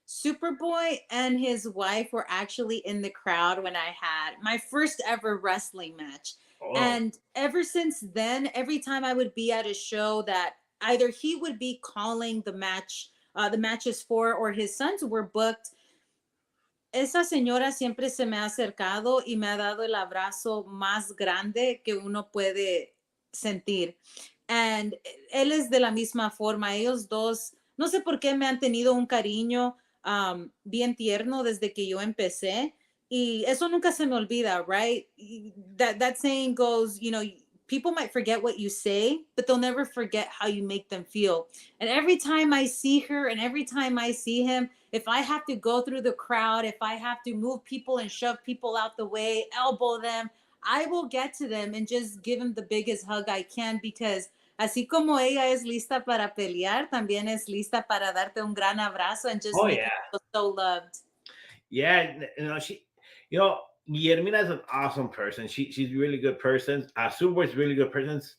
Speaker 3: Superboy and his wife were actually in the crowd when I had my first ever wrestling match. Oh. And ever since then, every time I would be at a show that either he would be calling the matches for, or his sons were booked, esa señora siempre se me ha acercado y me ha dado el abrazo más grande que uno puede sentir. And él es de la misma forma. Ellos dos, no sé por qué me han tenido un cariño bien tierno desde que yo empecé. Y eso nunca se me olvida, right? That saying goes, you know, people might forget what you say, but they'll never forget how you make them feel. And every time I see her and every time I see him, if I have to go through the crowd, if I have to move people and shove people out the way, elbow them, I will get to them and just give them the biggest hug I can, because así como ella es lista para pelear, también es lista para darte un gran abrazo and just
Speaker 2: Oh
Speaker 3: make
Speaker 2: yeah,
Speaker 3: you feel so loved.
Speaker 2: yeah. You know, Guillermina is an awesome person. She's a really good person. Superboy's really good persons.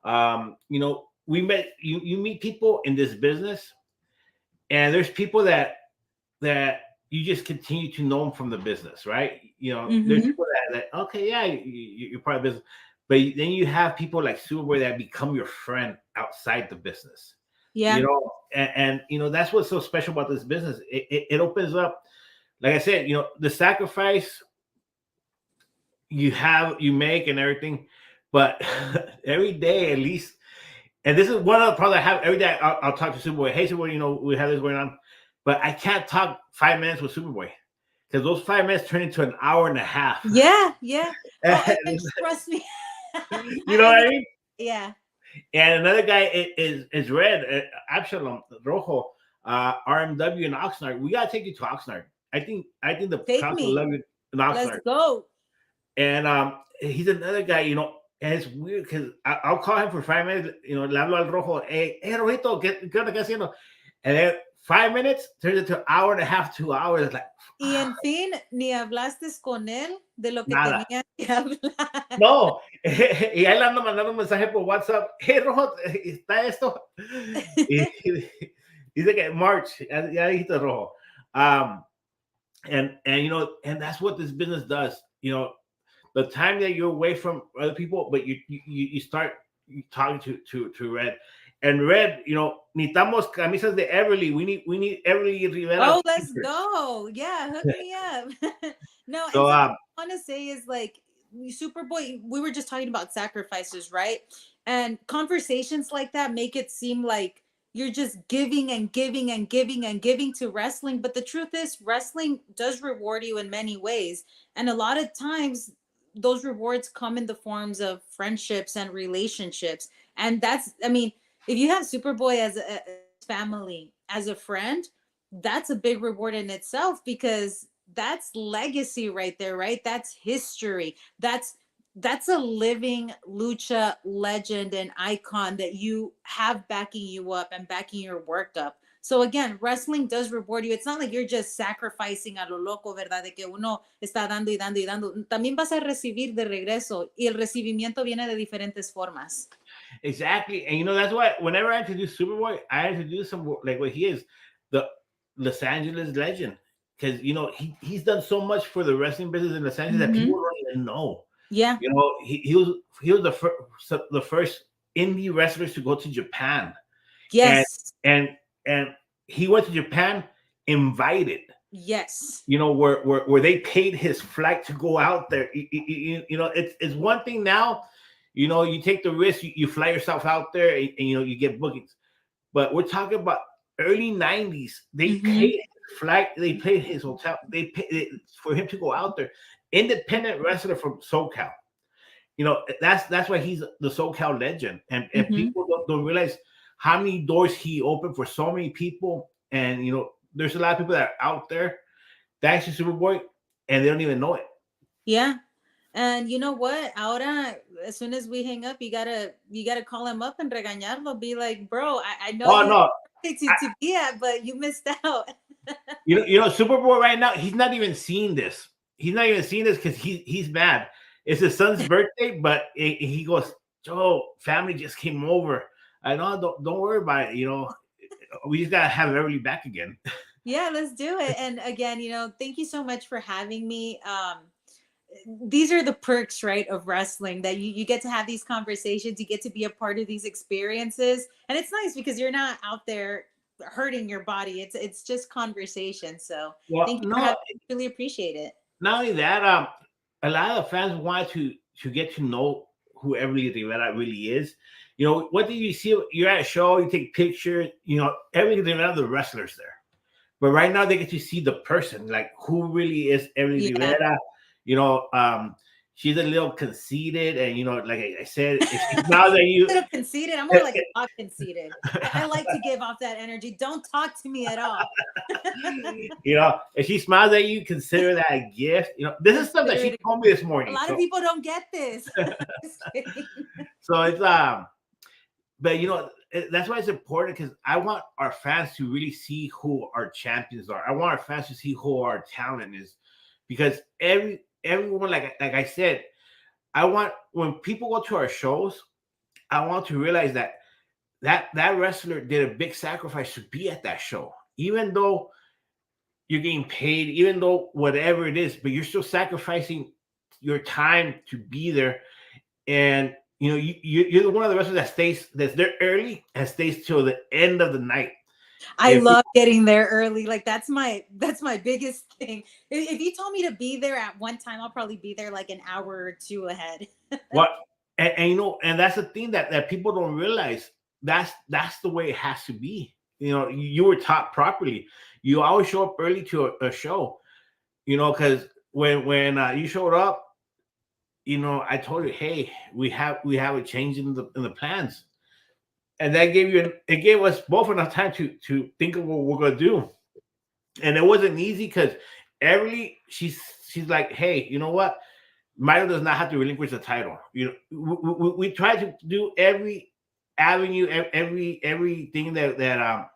Speaker 2: You know, we met. You meet people in this business, and there's people that you just continue to know them from the business, right? You know, there's people that okay, yeah, you're part of business, but then you have people like Superboy that become your friend outside the business.
Speaker 3: Yeah.
Speaker 2: You know, and you know that's what's so special about this business. It opens up, like I said, you know, the sacrifice you make and everything, but every day at least, and this is one of the problems I have every day. I'll talk to Superboy. Hey, Superboy, you know we have this going on, but I can't talk 5 minutes with Superboy because those 5 minutes turn into an hour and a half.
Speaker 3: Yeah. Oh, and trust me.
Speaker 2: You know what I mean?
Speaker 3: Yeah.
Speaker 2: And another guy is Red, Absalom Rojo, RMW in Oxnard. We gotta take you to Oxnard. I think the crowd will love you in Oxnard.
Speaker 3: Let's go.
Speaker 2: And he's another guy, you know, and it's weird because I'll call him for 5 minutes, you know, le hablo al Rojo, hey Rojito, ¿qué haciendo? And then 5 minutes turns into an hour and a half, 2 hours. Like,
Speaker 3: y en fin, ni hablaste con él de lo que
Speaker 2: nada.
Speaker 3: tenía que hablar.
Speaker 2: No, y ahí le ando mandando un mensaje por WhatsApp. Hey, Rojo, ¿está esto? Y dice que March, ya dijiste Rojo. And you know, and that's what this business does. You know, the time that you're away from other people, but you start talking to Red. And Red, you know, necesitamos camisas de Everly. We need Everly Rivera.
Speaker 3: Oh, let's go. Yeah, hook me up. No,
Speaker 2: so
Speaker 3: I want to say is like Superboy, we were just talking about sacrifices, right? And conversations like that make it seem like you're just giving and giving and giving and giving to wrestling. But the truth is, wrestling does reward you in many ways. And a lot of times, those rewards come in the forms of friendships and relationships. And that's, I mean, if you have Superboy as a family, as a friend, that's a big reward in itself, because that's legacy right there, right? That's history. That's a living lucha legend and icon that you have backing you up and backing your work up. So again, wrestling does reward you. It's not like you're just sacrificing a lo loco, ¿verdad? De que uno está dando y dando y dando. También vas a recibir de regreso, y el recibimiento viene de diferentes formas.
Speaker 2: Exactly. And you know, that's why whenever I introduce Superboy, I introduce him like what he is, the Los Angeles legend. Because you know, he's done so much for the wrestling business in Los Angeles that people don't even know.
Speaker 3: Yeah.
Speaker 2: You know, he was the first indie wrestlers to go to Japan.
Speaker 3: Yes.
Speaker 2: And he went to Japan invited.
Speaker 3: Yes.
Speaker 2: You know, where they paid his flight to go out there. You know, it's one thing now. You know, you take the risk, you fly yourself out there, and you know, you get bookings. But we're talking about early 90s. They paid his flight, they paid his hotel, they paid for him to go out there. Independent wrestler from SoCal. You know, that's why he's the SoCal legend. And people don't realize how many doors he opened for so many people. And you know, there's a lot of people that are out there thanks to Superboy, and they don't even know it.
Speaker 3: Yeah. And you know what? Ahora, as soon as we hang up, you gotta call him up and regañarlo. Be like, bro, I know to be at, but you missed out.
Speaker 2: you know, Superboy right now, he's not even seeing this. He's not even seeing this because he's mad. It's his son's birthday, but he goes, Joe, family just came over. I know, don't worry about it. You know, we just gotta have Everly back again.
Speaker 3: Yeah, let's do it. And again, you know, thank you so much for having me. These are the perks, right, of wrestling, that you get to have these conversations, you get to be a part of these experiences, and it's nice because you're not out there hurting your body. It's just conversation. So thank you for having me. Really appreciate it.
Speaker 2: Not only that, a lot of the fans want to get to know who Everly Rivera really is. You know, what do you see? You're at a show, you take pictures, you know, Everly Rivera, the wrestlers there. But right now they get to see the person, like who really is Everly Rivera. You know, she's a little conceited, and like I said, if she smiles at you,
Speaker 3: a little conceited. I'm more like a dog conceited. I like to give off that energy. Don't talk to me at all.
Speaker 2: If she smiles at you, consider that a gift. This is stuff that she told me this morning.
Speaker 3: A lot of people don't get this.
Speaker 2: So it's but that's why it's important, because I want our fans to really see who our champions are. I want our fans to see who our talent is, because everyone, like I said, I want, when people go to our shows, I want to realize that wrestler did a big sacrifice to be at that show, even though you're getting paid, even though whatever it is, but you're still sacrificing your time to be there. And you're one of the wrestlers that's there early and stays till the end of the night.
Speaker 3: I love getting there early. Like that's my biggest thing. If you told me to be there at one time, I'll probably be there like an hour or two ahead.
Speaker 2: What? And that's the thing that people don't realize. That's the way it has to be. You were taught properly. You always show up early to a show. Because when you showed up, I told you, hey, we have a change in the plans. And that gave us both enough time to think of what we're gonna do. And it wasn't easy, because Everly, she's like, hey, you know what? Milo does not have to relinquish the title. We try to do every avenue, everything that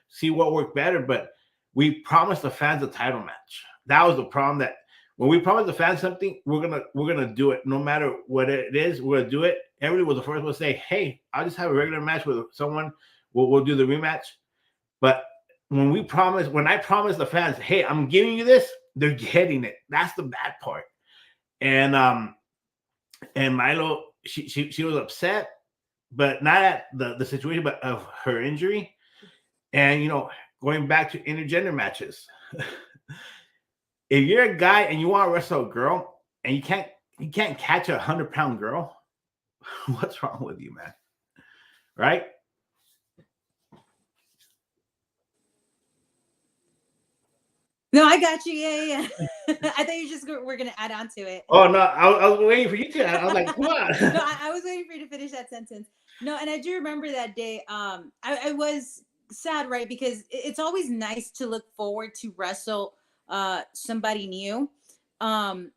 Speaker 2: see what worked better, but we promised the fans a title match. That was the problem, that when we promise the fans something, we're gonna do it, no matter what it is. We're gonna do it. Everybody was the first one to say, "Hey, I'll just have a regular match with someone. We'll do the rematch." But when I promise the fans, "Hey, I'm giving you this," they're getting it. That's the bad part. And Milo, she was upset, but not at the situation, but of her injury. And going back to intergender matches. If you're a guy and you want to wrestle a girl and you can't catch a 100-pound girl, what's wrong with you, man? Right?
Speaker 3: No, I got you. Yeah. I thought you just were gonna add on to it.
Speaker 2: Oh no, I was waiting for you to. I was like, come on.
Speaker 3: No, I was waiting for you to finish that sentence. No, and I do remember that day. I was sad, right? Because it's always nice to look forward to wrestle somebody new, and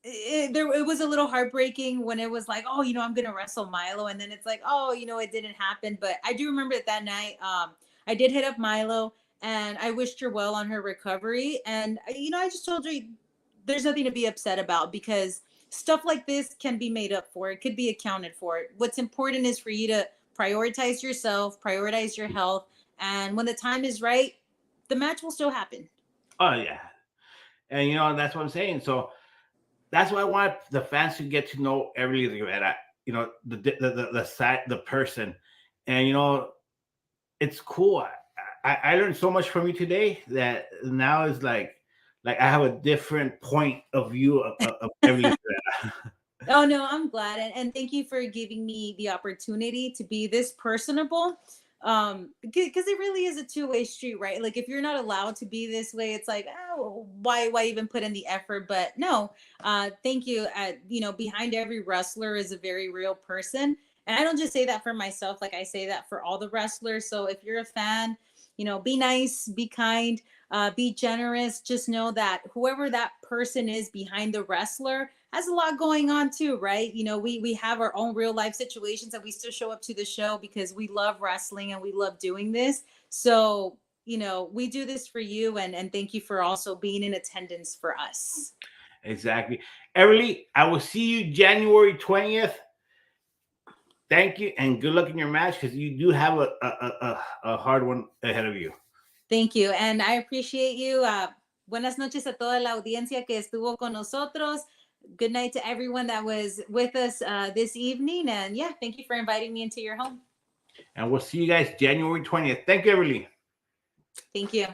Speaker 3: it was a little heartbreaking when it was like, oh, I'm gonna wrestle Milo, and then it's like, oh, it didn't happen. But I do remember that night, I did hit up Milo, and I wished her well on her recovery, and I just told her there's nothing to be upset about, because stuff like this can be made up for. It could be accounted for. What's important is for you to prioritize yourself, prioritize your health, and when the time is right, the match will still happen.
Speaker 2: Oh yeah, and that's what I'm saying. So that's why I want the fans to get to know Everly Rivera. The person, and it's cool. I learned so much from you today that now is like I have a different point of view of Everly Rivera.
Speaker 3: Oh no, I'm glad, and thank you for giving me the opportunity to be this personable. Because it really is a two-way street, right? Like if you're not allowed to be this way, it's like, oh, why even put in the effort? But no, thank you. Behind every wrestler is a very real person, and I don't just say that for myself. Like I say that for all the wrestlers. So if you're a fan, be nice, be kind, be generous. Just know that whoever that person is behind the wrestler has a lot going on too, right? We have our own real life situations, and we still show up to the show because we love wrestling and we love doing this. So, we do this for you, and thank you for also being in attendance for us.
Speaker 2: Exactly. Everly, I will see you January 20th. Thank you, and good luck in your match, because you do have a hard one ahead of you.
Speaker 3: Thank you, and I appreciate you. Buenas noches a toda la audiencia que estuvo con nosotros. Good night to everyone that was with us this evening. And yeah, thank you for inviting me into your home.
Speaker 2: And we'll see you guys January 20th. Thank you, Everly.
Speaker 3: Thank you.